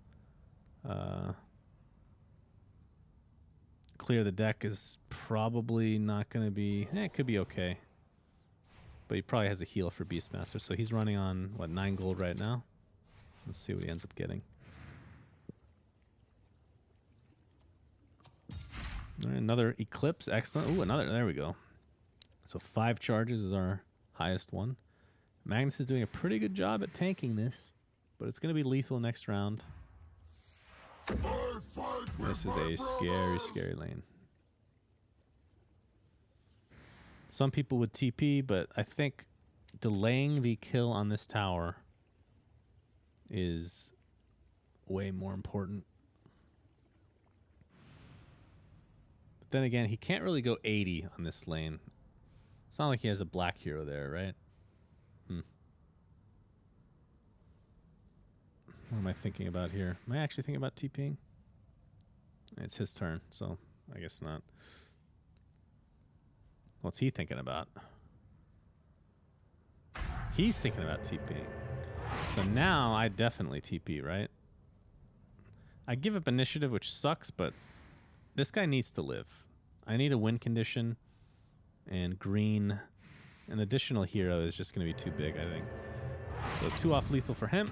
Clear the deck is probably not going to be... it could be okay. But he probably has a heal for Beastmaster. So he's running on, what, 9 gold right now? Let's see what he ends up getting. All right, another Eclipse. Excellent. Ooh, another. There we go. So 5 charges is our highest one. Magnus is doing a pretty good job at tanking this, but it's going to be lethal next round. This is a scary, scary lane. Some people would TP, but I think delaying the kill on this tower is way more important. But then again, he can't really go 80 on this lane. It's not like he has a black hero there, right? What am I thinking about here? Am I actually thinking about TPing? It's his turn, so I guess not. What's he thinking about? He's thinking about TPing. So now I definitely TP, right? I give up initiative, which sucks, but this guy needs to live. I need a win condition, and green, an additional hero is just going to be too big, I think. So 2 off lethal for him.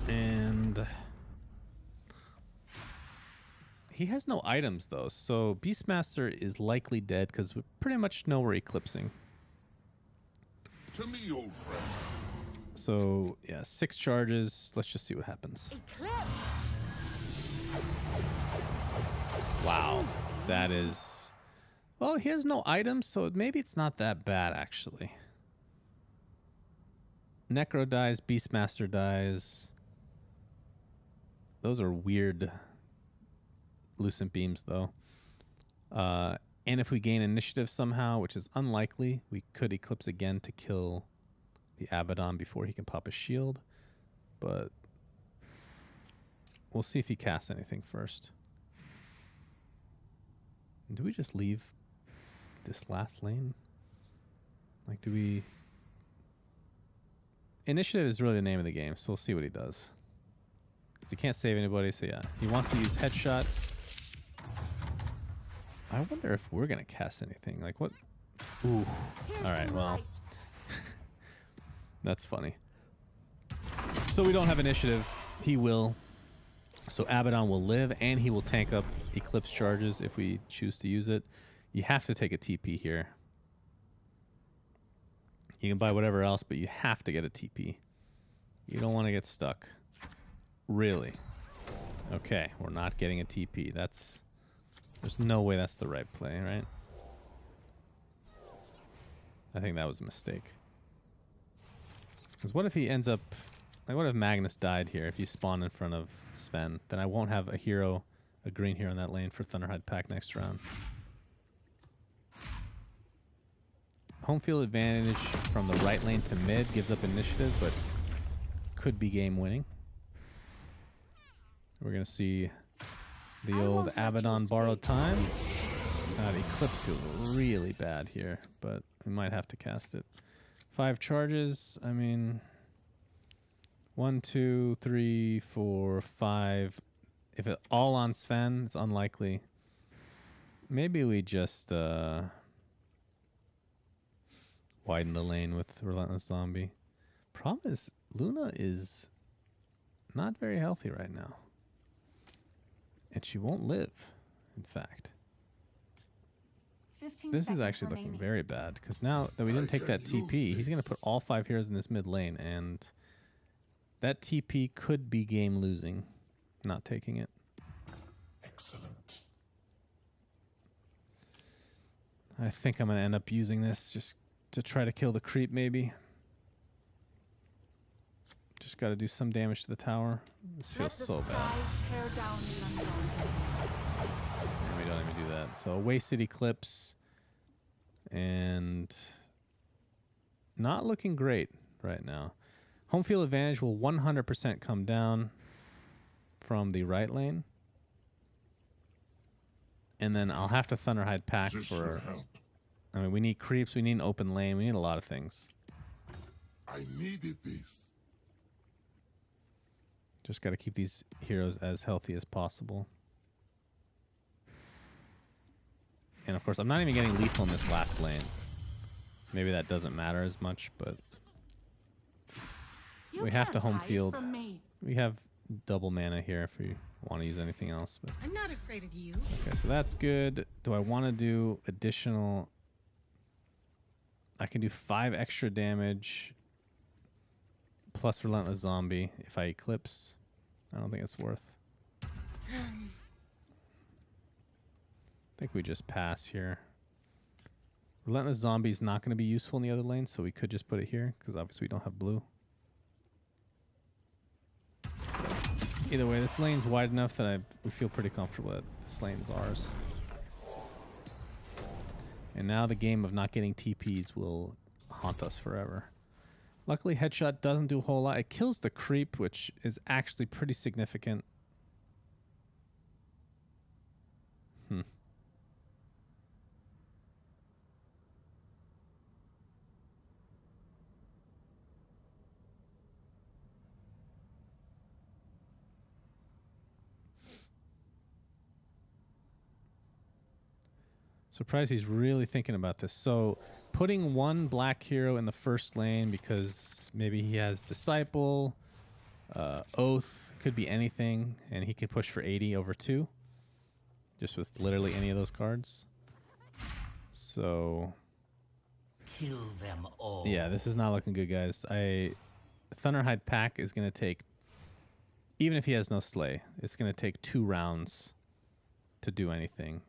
And he has no items, though, so Beastmaster is likely dead because we pretty much know we're eclipsing. To me, old friend. So, yeah, 6 charges. Let's just see what happens. Eclipse. Wow. That is... Well, he has no items, so maybe it's not that bad, actually. Necro dies, Beastmaster dies. Those are weird Lucent Beams, though. And if we gain initiative somehow, which is unlikely, we could Eclipse again to kill the Abaddon before he can pop a shield. But we'll see if he casts anything first. Do we just leave this last lane? Like, do we... Initiative is really the name of the game, so we'll see what he does. Because he can't save anybody, so yeah. He wants to use Headshot. I wonder if we're going to cast anything. Like, what? Ooh. Alright, well. That's funny. So we don't have initiative. He will. So Abaddon will live, and he will tank up Eclipse charges if we choose to use it. You have to take a TP here. You can buy whatever else, but you have to get a TP. You don't want to get stuck. Really. Okay, we're not getting a TP. There's no way that's the right play, right? I think that was a mistake. Because what if he ends up... Like, what if Magnus died here? If he spawned in front of Sven, then I won't have a hero, a green hero in that lane for Thunderhide Pack next round. Home field advantage from the right lane to mid gives up initiative, but could be game winning. We're going to see the old Abaddon borrowed time. Eclipse feels really bad here, but we might have to cast it. 5 charges. I mean, 1, 2, 3, 4, 5. If it all on Sven, it's unlikely. Maybe we just widen the lane with Relentless Zombie. Problem is, Luna is not very healthy right now. And she won't live, in fact. This is actually looking very bad, because now that we didn't take that TP, he's going to put all 5 heroes in this mid lane, and that TP could be game losing, not taking it. Excellent. I think I'm going to end up using this just to try to kill the creep, maybe. Just got to do some damage to the tower. This feels so bad. We don't even do that. So wasted Eclipse. And not looking great right now. Home field advantage will 100% come down from the right lane. And then I'll have to Thunderhide pack for... I mean, we need creeps, we need an open lane, we need a lot of things. I needed this. Just got to keep these heroes as healthy as possible. And of course, I'm not even getting lethal in this last lane. Maybe that doesn't matter as much, but we have to home field. We have double mana here if we want to use anything else. But I'm not afraid of you. okay, so that's good. Do I want to do additional? I can do 5 extra damage plus Relentless Zombie if I Eclipse. I don't think it's worth. I think we just pass here. Relentless Zombie is not going to be useful in the other lane, so we could just put it here because obviously we don't have blue. Either way, this lane's wide enough that we feel pretty comfortable that this lane is ours. And now the game of not getting TPs will haunt us forever. Luckily, Headshot doesn't do a whole lot. It kills the creep, which is actually pretty significant. Surprised he's really thinking about this. So putting one black hero in the first lane because maybe he has Disciple, Oath, could be anything, and he could push for 80 over 2. Just with literally any of those cards. So Kill them all. yeah, this is not looking good, guys. Thunderhide pack is going to take, even if he has no Slay, it's going to take 2 rounds to do anything.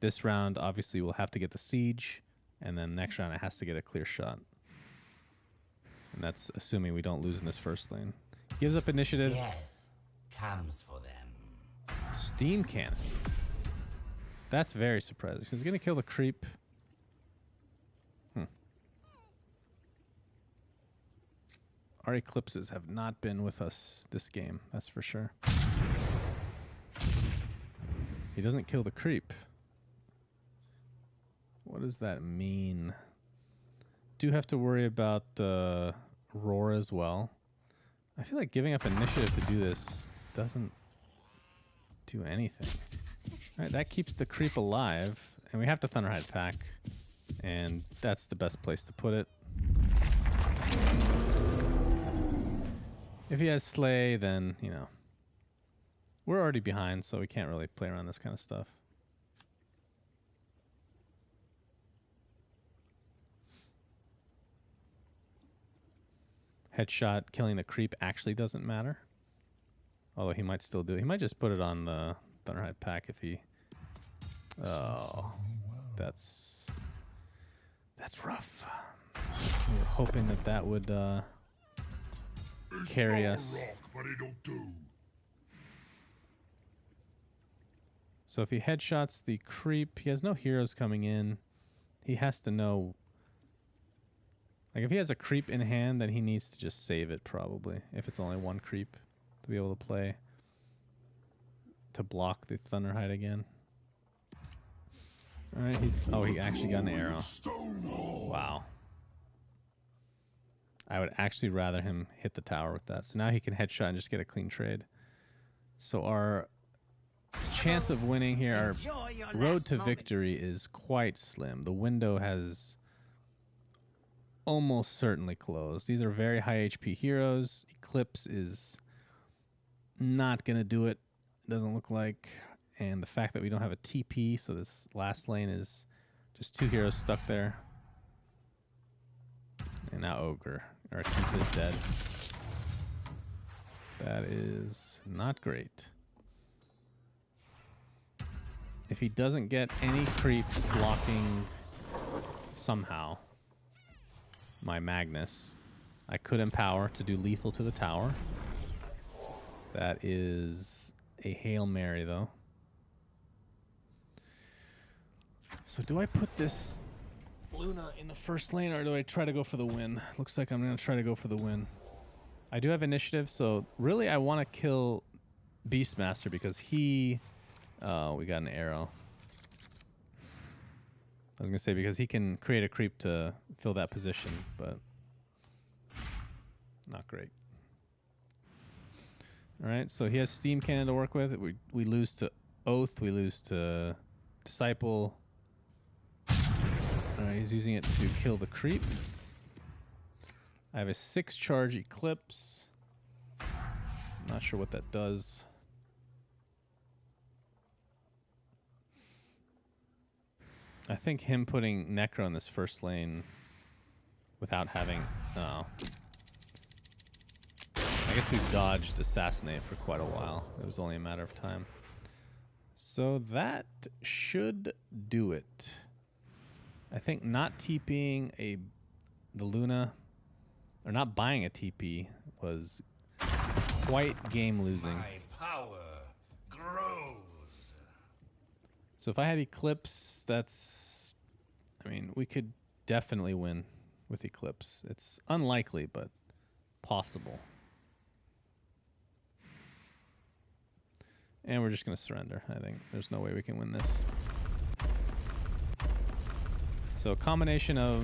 This round, obviously, we'll have to get the Siege, and then next round it has to get a clear shot. And that's assuming we don't lose in this first lane. Gives up initiative. Death comes for them. Steam Cannon. That's very surprising. He's going to kill the creep. Our Eclipses have not been with us this game, that's for sure. He doesn't kill the creep. What does that mean? Do have to worry about Roar as well. I feel like giving up initiative to do this doesn't do anything. All right, that keeps the creep alive, and we have to Thunderhide pack, and that's the best place to put it. If he has Slay, then, you know, we're already behind, so we can't really play around this kind of stuff. Headshot killing the creep actually doesn't matter. Although he might still do it. He might just put it on the Thunderhide pack if he... Oh, that's rough. We were hoping that that would carry us. So if he headshots the creep, he has no heroes coming in. He has to know... Like, if he has a creep in hand, then he needs to just save it, probably. If it's only one creep to be able to play. To block the Thunderhide again. Alright, he's... Oh, he actually got an arrow. Wow. I would actually rather him hit the tower with that. So now he can headshot and just get a clean trade. So our chance of winning here, our road to victory is quite slim. The window has... almost certainly closed. These are very high HP heroes. Eclipse is not going to do it. Doesn't look like. And the fact that we don't have a TP, so this last lane is just 2 heroes stuck there. And now Ogre. Our Tifa is dead. That is not great. If he doesn't get any creeps blocking somehow my Magnus, I could empower to do lethal to the tower. That is a Hail Mary, though. So do I put this Luna in the first lane, or do I try to go for the win? Looks like I'm going to try to go for the win. I do have initiative, so really I want to kill Beastmaster because he... Oh, we got an arrow. I was going to say because he can create a creep to fill that position, but not great. All right, so he has Steam Cannon to work with. We lose to Oath. We lose to Disciple. All right, he's using it to kill the creep. I have a 6-charge Eclipse. Not sure what that does. I think him putting Necro in this first lane without having... Oh. I guess we've dodged Assassinate for quite a while. It was only a matter of time. So that should do it. I think not TPing the Luna, or not buying a TP, was quite game losing. My power grows. So if I had Eclipse, that's... I mean, we could definitely win with Eclipse. It's unlikely, but possible. And we're just going to surrender, I think. There's no way we can win this. So a combination of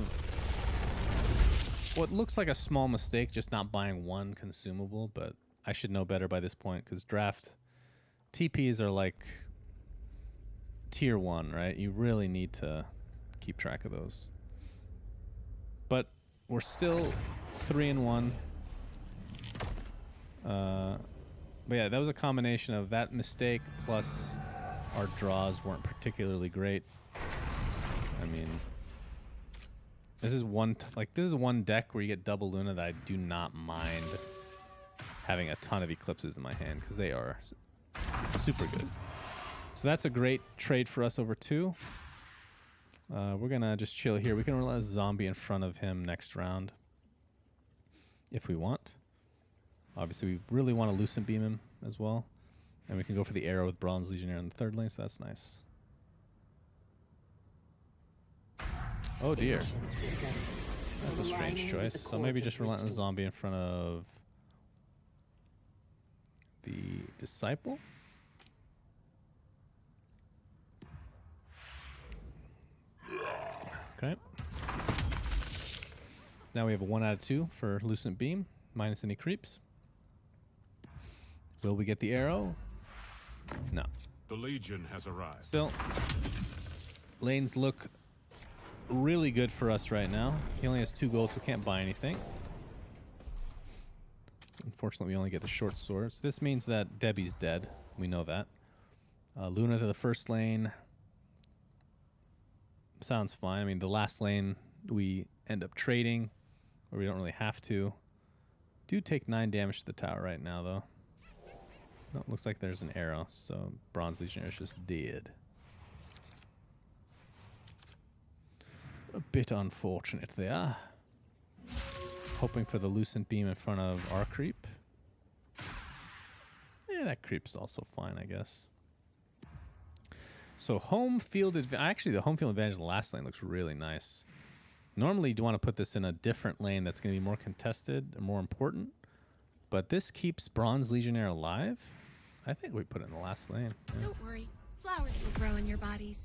what looks like a small mistake, just not buying one consumable, but I should know better by this point because draft TPs are like tier 1, right? You really need to keep track of those. But we're still 3-1. But yeah, that was a combination of that mistake plus our draws weren't particularly great. I mean, this is one deck where you get double Luna that I do not mind having a ton of Eclipses in my hand because they are super good. So that's a great trade for us over 2. We're gonna just chill here. We can run a zombie in front of him next round if we want. Obviously, we really want to Lucent Beam him as well. And we can go for the arrow with Bronze Legionnaire in the 3rd lane, so that's nice. Oh dear. That's a strange choice. So maybe just Relentless Zombie in front of the Disciple. Okay. Now we have a 1 out of 2 for Lucent Beam, minus any creeps. Will we get the arrow? No. The Legion has arrived. Still, lanes look really good for us right now. He only has 2 gold, so can't buy anything. Unfortunately, we only get the short swords. This means that Debbie's dead. We know that. Luna to the 1st lane. Sounds fine. I mean, the last lane we end up trading, or we don't really have to. Do take 9 damage to the tower right now, though. No, looks like there's an arrow, so Bronze Legionnaire is just dead. A bit unfortunate there. Hoping for the Lucent Beam in front of our creep. Yeah, that creep's also fine, I guess. So home field advantage. Actually, the home field advantage in the last lane looks really nice. Normally, you'd want to put this in a different lane that's going to be more contested or more important. But this keeps Bronze Legionnaire alive. I think we put it in the last lane. Yeah. Don't worry. Flowers will grow in your bodies.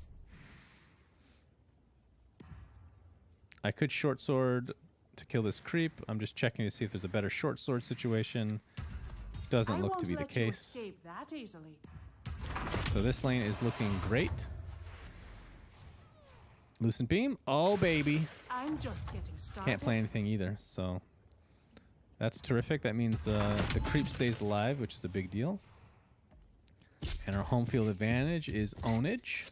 I could short sword to kill this creep. I'm just checking to see if there's a better short sword situation. Doesn't look to be the case. I won't let you escape that easily. So this lane is looking great. Lucent Beam. Oh, baby. I'm just getting started. Can't play anything either, so that's terrific. That means the creep stays alive, which is a big deal. And our home field advantage is ownage.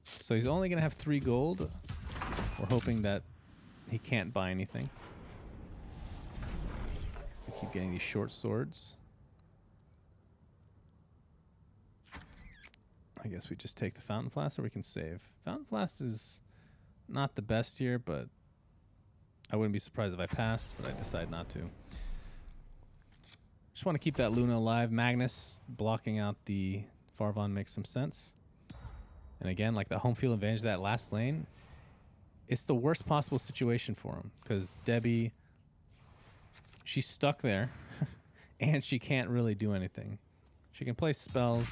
So he's only going to have 3 gold. We're hoping that he can't buy anything. We keep getting these short swords. I guess we just take the Fountain Flask or we can save. Fountain Flask is not the best here, but I wouldn't be surprised if I passed, but I decide not to. Just want to keep that Luna alive. Magnus blocking out the Farvon makes some sense. And again, like the home field advantage of that last lane, it's the worst possible situation for him because Debbie, she's stuck there and she can't really do anything. She can play spells.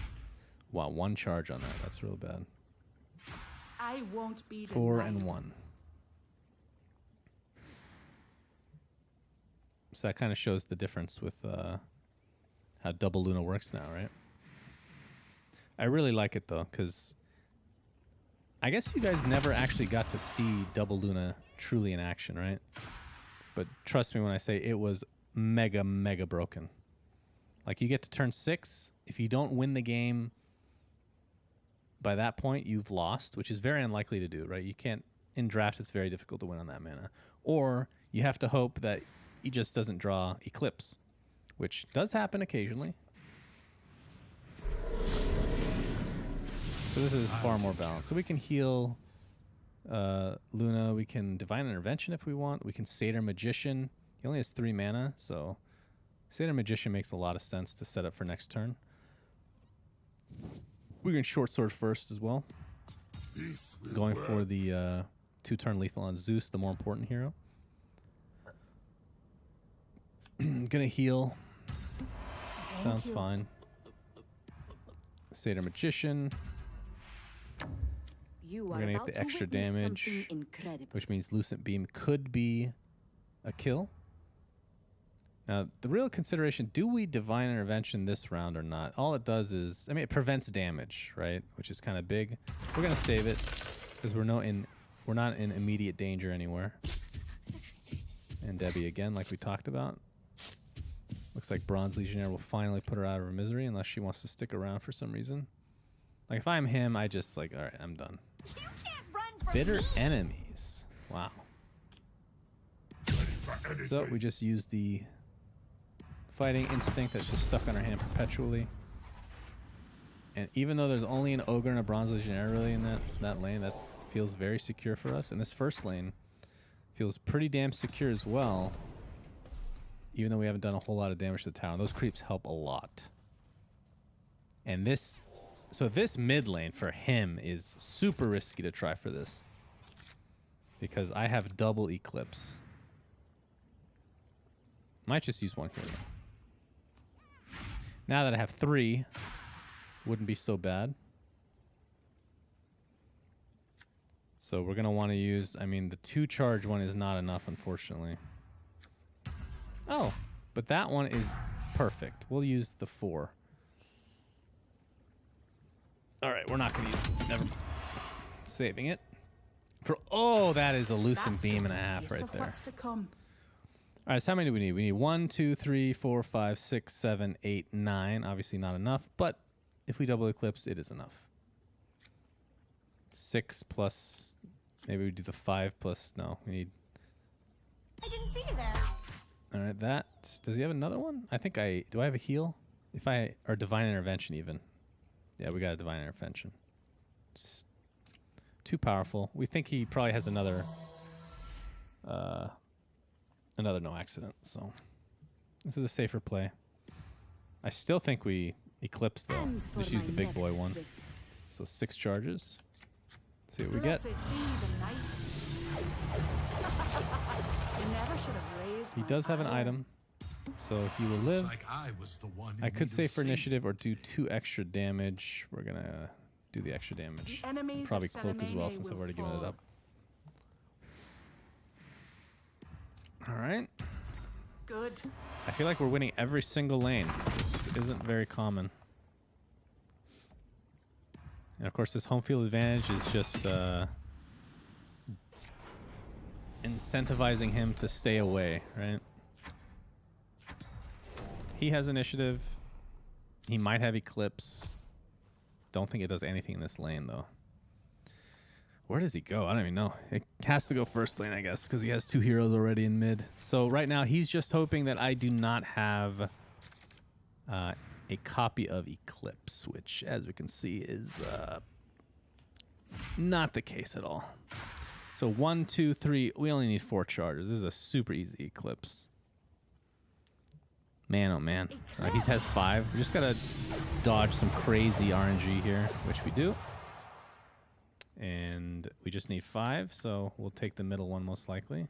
Wow, 1 charge on that. That's real bad. I won't be 4 denied. and 1. So that kind of shows the difference with how double Luna works now, right? I really like it though, because I guess you guys never actually got to see double Luna truly in action, right? But trust me when I say it was mega, mega broken. Like you get to turn 6, if you don't win the game by that point, you've lost, which is very unlikely to do, right? You can't, in draft, it's very difficult to win on that mana. Or you have to hope that he just doesn't draw Eclipse, which does happen occasionally. So this is far more balanced. So we can heal Luna, we can Divine Intervention if we want, we can Satyr Magician. He only has 3 mana, so Satyr Magician makes a lot of sense to set up for next turn. We can Short Sword first as well. Going for the 2-turn lethal on Zeus, the more important hero. Gonna heal. Sounds fine. Satyr Magician. We're gonna get the extra damage, which means Lucent Beam could be a kill. Now, the real consideration, do we Divine Intervention this round or not? All it does is, I mean, it prevents damage, right? Which is kind of big. We're going to save it because we're not in immediate danger anywhere. And Debbie again, like we talked about. Looks like Bronze Legionnaire will finally put her out of her misery unless she wants to stick around for some reason. Like, if I'm him, I just like, all right, I'm done. Bitter enemies. Wow. So we just use the Fighting Instinct that's just stuck on our hand perpetually. And even though there's only an Ogre and a Bronze Legionnaire really in that lane, that feels very secure for us. And this first lane feels pretty damn secure as well, even though we haven't done a whole lot of damage to the tower. Those creeps help a lot. And this, so this mid lane for him is super risky to try for this, because I have double Eclipse. Might just use one here. Now that I have 3, wouldn't be so bad. So we're going to want to use, I mean, the 2 charge one is not enough, unfortunately. Oh, but that one is perfect. We'll use the 4. All right, we're not going to use it. Never mind. Saving it. Oh, that is a Lucent Beam and a half right there. All right, so how many do we need? We need 1, 2, 3, 4, 5, 6, 7, 8, 9. Obviously not enough, but if we double Eclipse, it is enough. 6 plus, maybe we do the 5 plus, no, we need. I didn't see you there. All right, that, does he have another one? I think do I have a heal? Or Divine Intervention even. Yeah, we got a Divine Intervention. It's too powerful. We think he probably has another no accident, so this is a safer play. I still think we Eclipse though. Just use the big boy one. So 6 charges. See what we get. He does have an item, so he will live. I could save for initiative or do 2 extra damage. We're gonna do the extra damage. Probably cloak as well since I've already given it up. All right. Good. I feel like we're winning every single lane. This isn't very common. And of course, this home field advantage is just incentivizing him to stay away, right? He has initiative. He might have Eclipse. Don't think it does anything in this lane, though. Where does he go? I don't even know. It has to go first lane, I guess, because he has 2 heroes already in mid. So right now, he's just hoping that I do not have a copy of Eclipse, which, as we can see, is not the case at all. So 1, 2, 3. We only need 4 charges. This is a super easy Eclipse. Man, oh man. He has 5. We just got to dodge some crazy RNG here, which we do. And we just need 5, so we'll take the middle one most likely.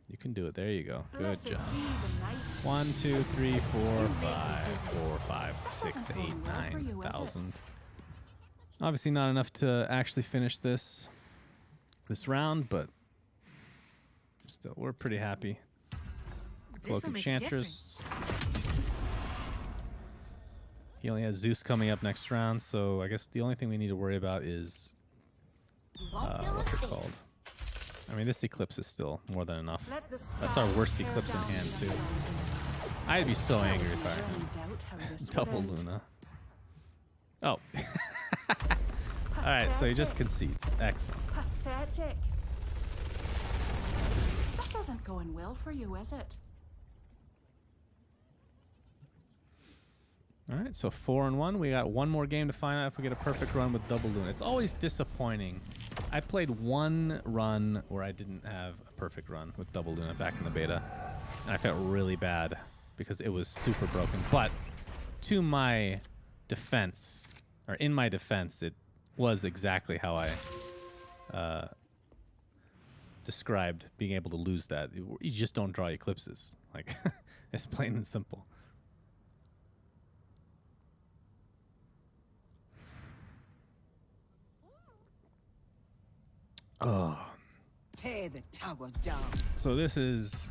You can do it. There you go. Good job. 1, 2, 3, 4, 5, 4, 5, 6, 8, 9,000. Obviously not enough to actually finish this round, but still, we're pretty happy. Cloak Enchantress. He only has Zeus coming up next round, so I guess the only thing we need to worry about is what's it called? I mean, this Eclipse is still more than enough. That's our worst Eclipse in hand, too. I'd be so angry if I double Luna. Oh. Alright, so he just concedes. Excellent. Pathetic. This isn't going well for you, is it? Alright, so 4-1. We got one more game to find out if we get a perfect run with double Luna. It's always disappointing. I played one run where I didn't have a perfect run with double Luna back in the beta. And I felt really bad because it was super broken. But to my defense, or in my defense, it was exactly how I described being able to lose that. You just don't draw eclipses. Like, it's plain and simple. Oh. Tear the tower down. So this is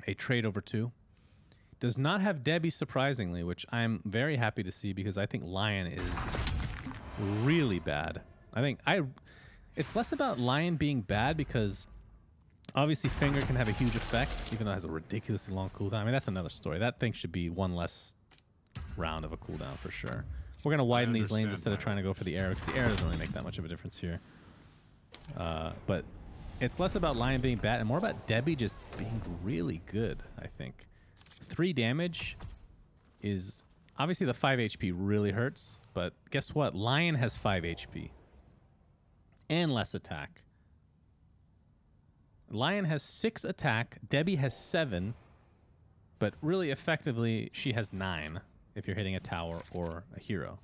a trade over 2. Does not have Debbie, surprisingly, which I'm very happy to see because I think Lion is really bad. It's less about Lion being bad because obviously Finger can have a huge effect, even though it has a ridiculously long cooldown. I mean, that's another story. That thing should be one less round of a cooldown for sure. We're going to widen these lanes instead of trying to go for the arrow, because the arrow doesn't really make that much of a difference here. But it's less about Lion being bad and more about Debbie just being really good, I think. 3 damage is... Obviously, the 5 HP really hurts, but guess what? Lion has 5 HP and less attack. Lion has 6 attack. Debbie has 7, but really effectively, she has 9 if you're hitting a tower or a hero.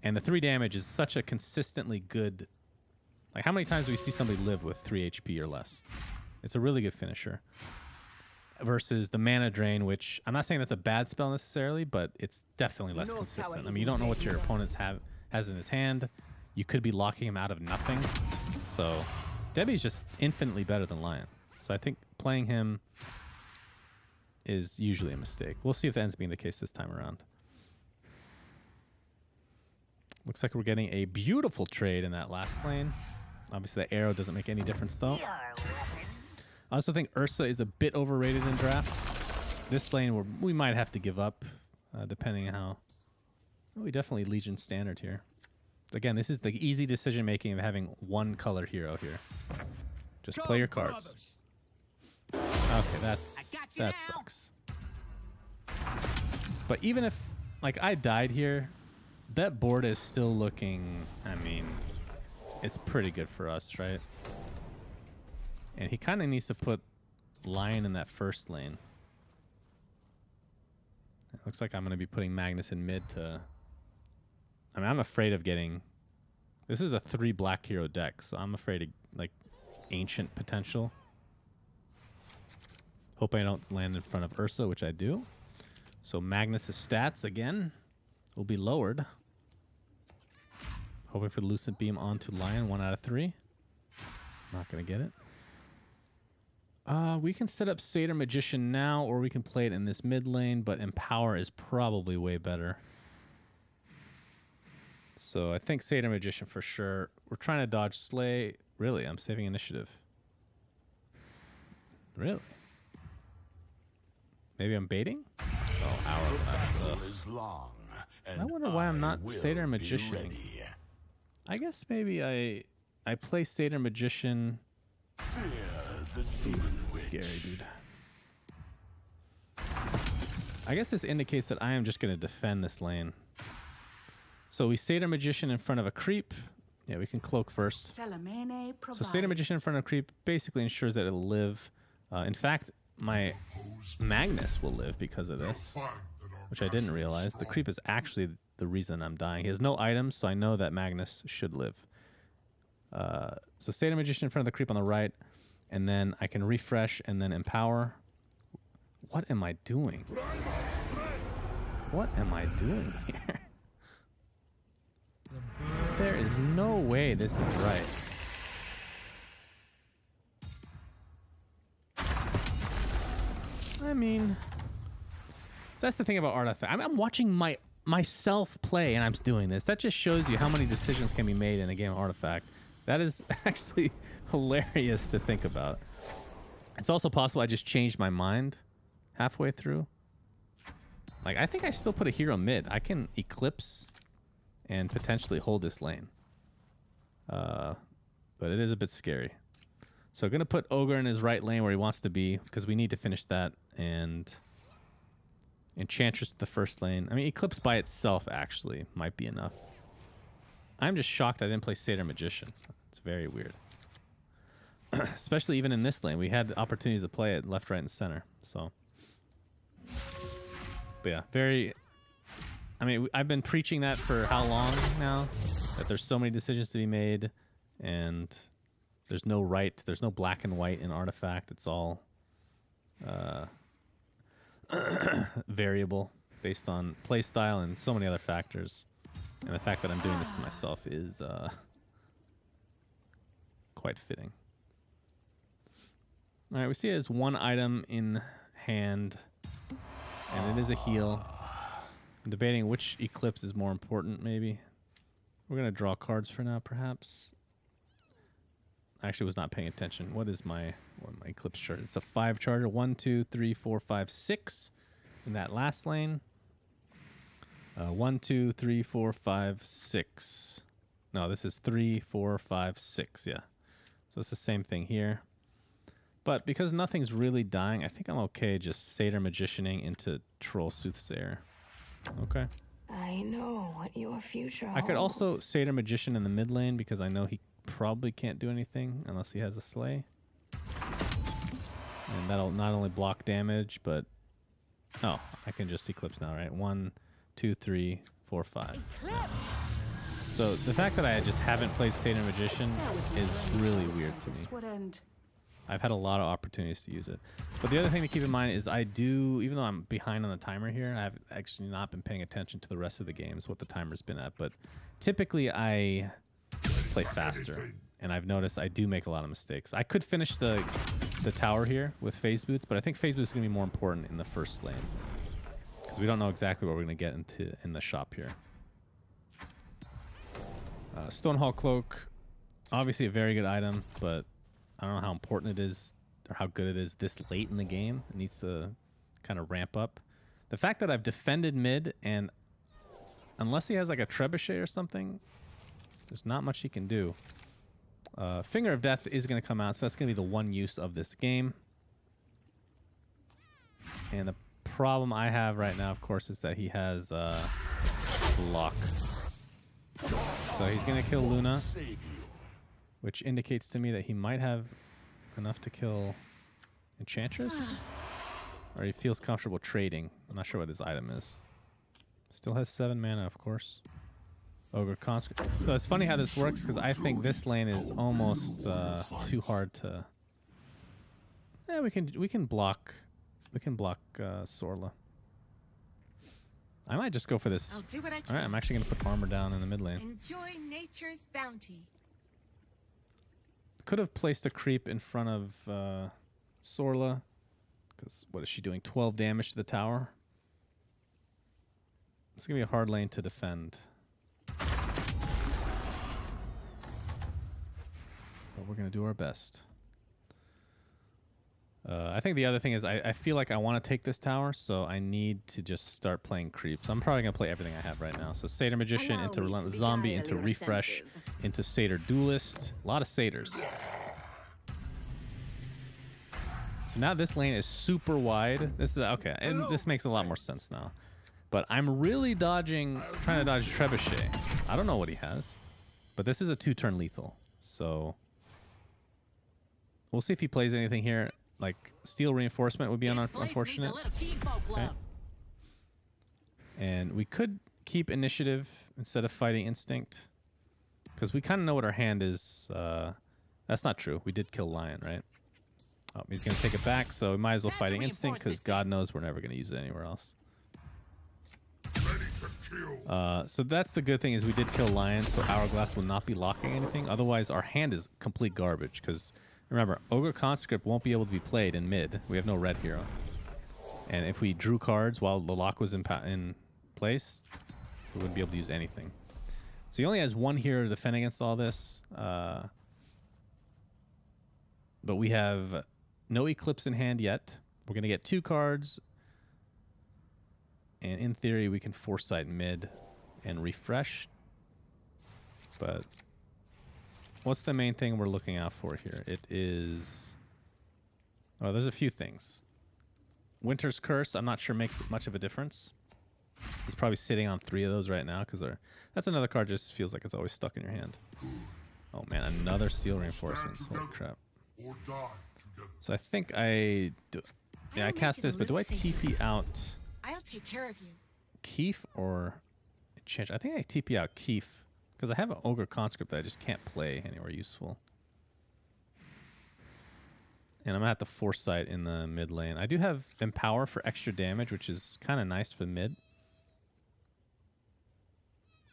And the 3 damage is such a consistently good... Like, how many times do we see somebody live with 3 HP or less? It's a really good finisher. Versus the Mana Drain, which I'm not saying that's a bad spell necessarily, but it's definitely less consistent. I mean, you don't know what your opponent has in his hand. You could be locking him out of nothing. So Debbie's just infinitely better than Lion. So I think playing him is usually a mistake. We'll see if that ends up being the case this time around. Looks like we're getting a beautiful trade in that last lane. Obviously, the arrow doesn't make any difference, though. I also think Ursa is a bit overrated in draft. This lane, we might have to give up, depending on how... Oh, we definitely Legion Standard here. Again, this is the easy decision-making of having one color hero here. Just play your cards. Okay, that sucks. But even if, like, I died here, that board is still looking... I mean, it's pretty good for us, right? And he kind of needs to put Lion in that first lane. It looks like I'm going to be putting Magnus in mid to... I mean, I'm afraid of getting... This is a 3 black hero deck, so I'm afraid of, like, Ancient potential. Hope I don't land in front of Ursa, which I do. So Magnus's stats, again, will be lowered. Hoping for the Lucent Beam onto Lion, 1 out of 3. Not going to get it. We can set up Satyr Magician now, or we can play it in this mid lane, but Empower is probably way better. So I think Satyr Magician for sure. We're trying to dodge Slay. Really? I'm saving initiative. Really? Maybe I'm baiting? Oh, hour. I wonder why I'm not Satyr Magician. I guess maybe I play Satyr Magician. Scary, dude. I guess this indicates that I am just going to defend this lane. So we Satyr Magician in front of a creep. Yeah, we can cloak first. So Satyr Magician in front of a creep basically ensures that it'll live. In fact, my Magnus will live because of this, which I didn't realize. The creep is actually the reason I'm dying. He has no items, so I know that Magnus should live. So Satyr Magician in front of the creep on the right, and then I can refresh and then empower. What am I doing? What am I doing here? There's no way this is right. I mean, that's the thing about Artifact. I'm watching myself play and I'm doing this. That just shows you how many decisions can be made in a game of Artifact. That is actually hilarious to think about. It's also possible I just changed my mind halfway through. Like, I think I still put a hero mid. I can Eclipse and potentially hold this lane. But it is a bit scary. So going to put Ogre in his right lane where he wants to be because we need to finish that. And Enchantress the first lane. I mean, Eclipse by itself actually might be enough. I'm just shocked I didn't play Satyr Magician. It's very weird. Especially even in this lane. We had opportunities to play it left, right, and center. So, but yeah, very... I mean, I've been preaching that for how long now? That there's so many decisions to be made, and there's no right, there's no black and white in Artifact. It's all variable based on playstyle and so many other factors. And the fact that I'm doing this to myself is quite fitting. All right, we see it as one item in hand, and it is a heal. I'm debating which Eclipse is more important, maybe. We're going to draw cards for now, perhaps. I actually was not paying attention. What is my Eclipse chart? It's a 5 charger. 1, 2, 3, 4, 5, 6 in that last lane. 1, 2, 3, 4, 5, 6. No, this is 3, 4, 5, 6. Yeah. So it's the same thing here. But because nothing's really dying, I think I'm okay just Satyr Magicianing into Troll Soothsayer. Okay. I know what your future holds. I could also Satyr Magician in the mid lane because I know he probably can't do anything unless he has a Slay. And that'll not only block damage, but... Oh, I can just Eclipse now, right? 1, 2, 3, 4, 5. Yeah. So the fact that I just haven't played Satyr Magician is really weird to me. I've had a lot of opportunities to use it. But the other thing to keep in mind is I do, even though I'm behind on the timer here, I've actually not been paying attention to the rest of the games, what the timer's been at. But typically I play faster. And I've noticed I do make a lot of mistakes. I could finish the tower here with Phase Boots, but I think Phase Boots is going to be more important in the first lane. Because we don't know exactly what we're going to get into in the shop here. Stonehall Cloak, obviously a very good item, but I don't know how important it is or how good it is this late in the game. It needs to kind of ramp up. The fact that I've defended mid, and unless he has like a Trebuchet or something, there's not much he can do. Finger of Death is going to come out, so that's going to be the one use of this game. And the problem I have right now, of course, is that he has block. So he's going to kill Luna, which indicates to me that he might have enough to kill Enchantress. Or he feels comfortable trading. I'm not sure what his item is. Still has 7 mana, of course. Ogre Conscript. So it's funny how this works, because I think this lane is almost too hard to... Yeah, we can block Sorla. I might just go for this. I'll do what I can. All right, I'm actually going to put armor down in the mid lane. Enjoy nature's bounty. Could have placed a creep in front of Sorla, because what is she doing? 12 damage to the tower. It's going to be a hard lane to defend. But we're going to do our best. I think the other thing is I feel like I want to take this tower, so I need to just start playing creeps. I'm probably going to play everything I have right now. So Satyr Magician into Relentless Zombie, into Refresh, into Satyr Duelist. A lot of Satyrs. So now this lane is super wide. This is okay, and this makes a lot more sense now. But I'm really trying to dodge Trebuchet. I don't know what he has, but this is a 2-turn lethal. So we'll see if he plays anything here. Like Steel Reinforcement would be unfortunate. Okay. And we could keep Initiative instead of fighting Instinct, because we kind of know what our hand is. That's not true. We did kill Lion, right? Oh, he's going to take it back, so we might as well fighting Instinct, because God knows we're never going to use it anywhere else. So that's the good thing is we did kill Lion, so Hourglass will not be locking anything. Otherwise, our hand is complete garbage because, remember, Ogre Conscript won't be able to be played in mid. We have no red hero. And if we drew cards while the lock was in place, we wouldn't be able to use anything. So he only has one hero to defend against all this. But we have no Eclipse in hand yet. We're going to get 2 cards. And in theory, we can Foresight mid and refresh. But what's the main thing we're looking out for here? It is... Oh, there's a few things. Winter's Curse, I'm not sure makes much of a difference. He's probably sitting on 3 of those right now because that's another card just feels like it's always stuck in your hand. Oh man, another Steel Reinforcements. Holy crap. So I think I cast this, but do I TP out... I'll take care of you. Keef or change? I think I TP out Keef because I have an Ogre Conscript that I just can't play anywhere useful. And I'm gonna have to Foresight in the mid lane. I do have Empower for extra damage, which is kind of nice for mid.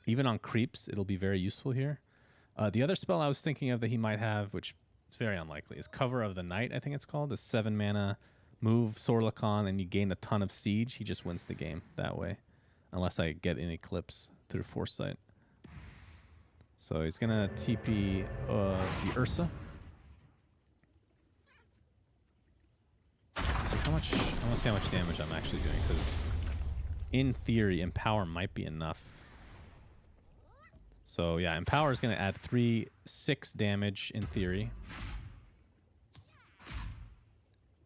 Even on creeps, it'll be very useful here. The other spell I was thinking of that he might have, which is very unlikely, is Cover of the Night, I think it's called. The 7 mana move Sorlacon and you gain a ton of siege. He just wins the game that way. Unless I get an Eclipse through Foresight. So he's going to TP the Ursa. So I want to see how much damage I'm actually doing because in theory, Empower might be enough. So yeah, Empower is going to add 6 damage in theory.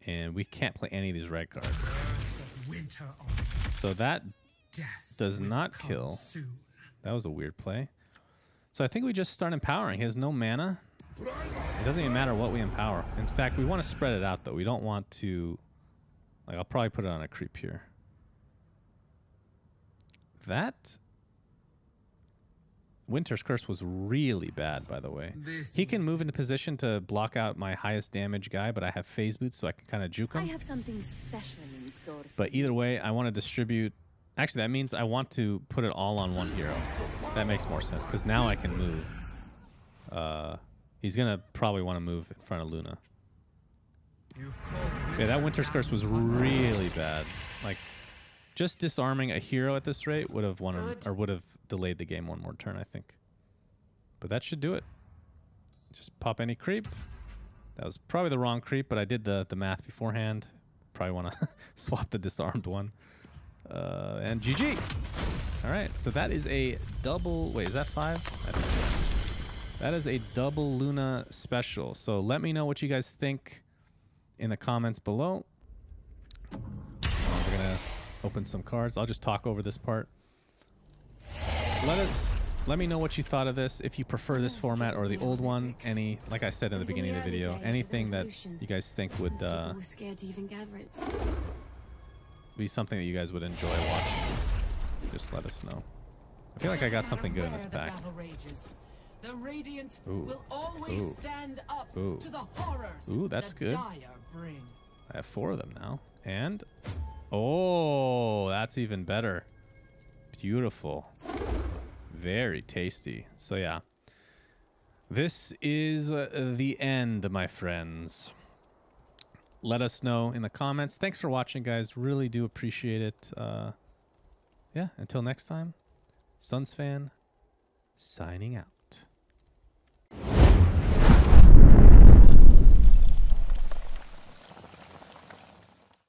And we can't play any of these red cards. So that does not kill. That was a weird play. So I think we just start empowering. He has no mana. It doesn't even matter what we empower. In fact, we want to spread it out, though. We don't want to... Like, I'll probably put it on a creep here. That... Winter's Curse was really bad, by the way. He can move into position to block out my highest damage guy, but I have Phase Boots, so I can kind of juke him. I have something special in store. But either way, I want to distribute... Actually, that means I want to put it all on one hero. That makes more sense, because now I can move. He's going to probably want to move in front of Luna. Yeah, that Winter's Curse was really bad. Like, just disarming a hero at this rate would have won him, or would have delayed the game one more turn, I think. But that should do it. Just pop any creep. That was probably the wrong creep, but I did the math beforehand. Probably want to swap the disarmed one. And GG. All right, so that is a double... Wait, is that 5? I think so. That is a double Luna special. So let me know what you guys think in the comments below. We're going to open some cards. I'll just talk over this part. Let me know what you thought of this. If you prefer this format or the old one, like I said in the beginning of the video, anything that you guys think would be something that you guys would enjoy watching, just let us know. I feel like I got something good in this pack. The Radiant Ooh. will always stand up Ooh. to the horrors. Ooh, that's that good. Dire bring. I have 4 of them now. And, oh, that's even better. Beautiful. Very tasty. So yeah, this is the end, my friends. Let us know in the comments. Thanks for watching, guys. Really do appreciate it. Yeah, until next time, SUNSfan signing out.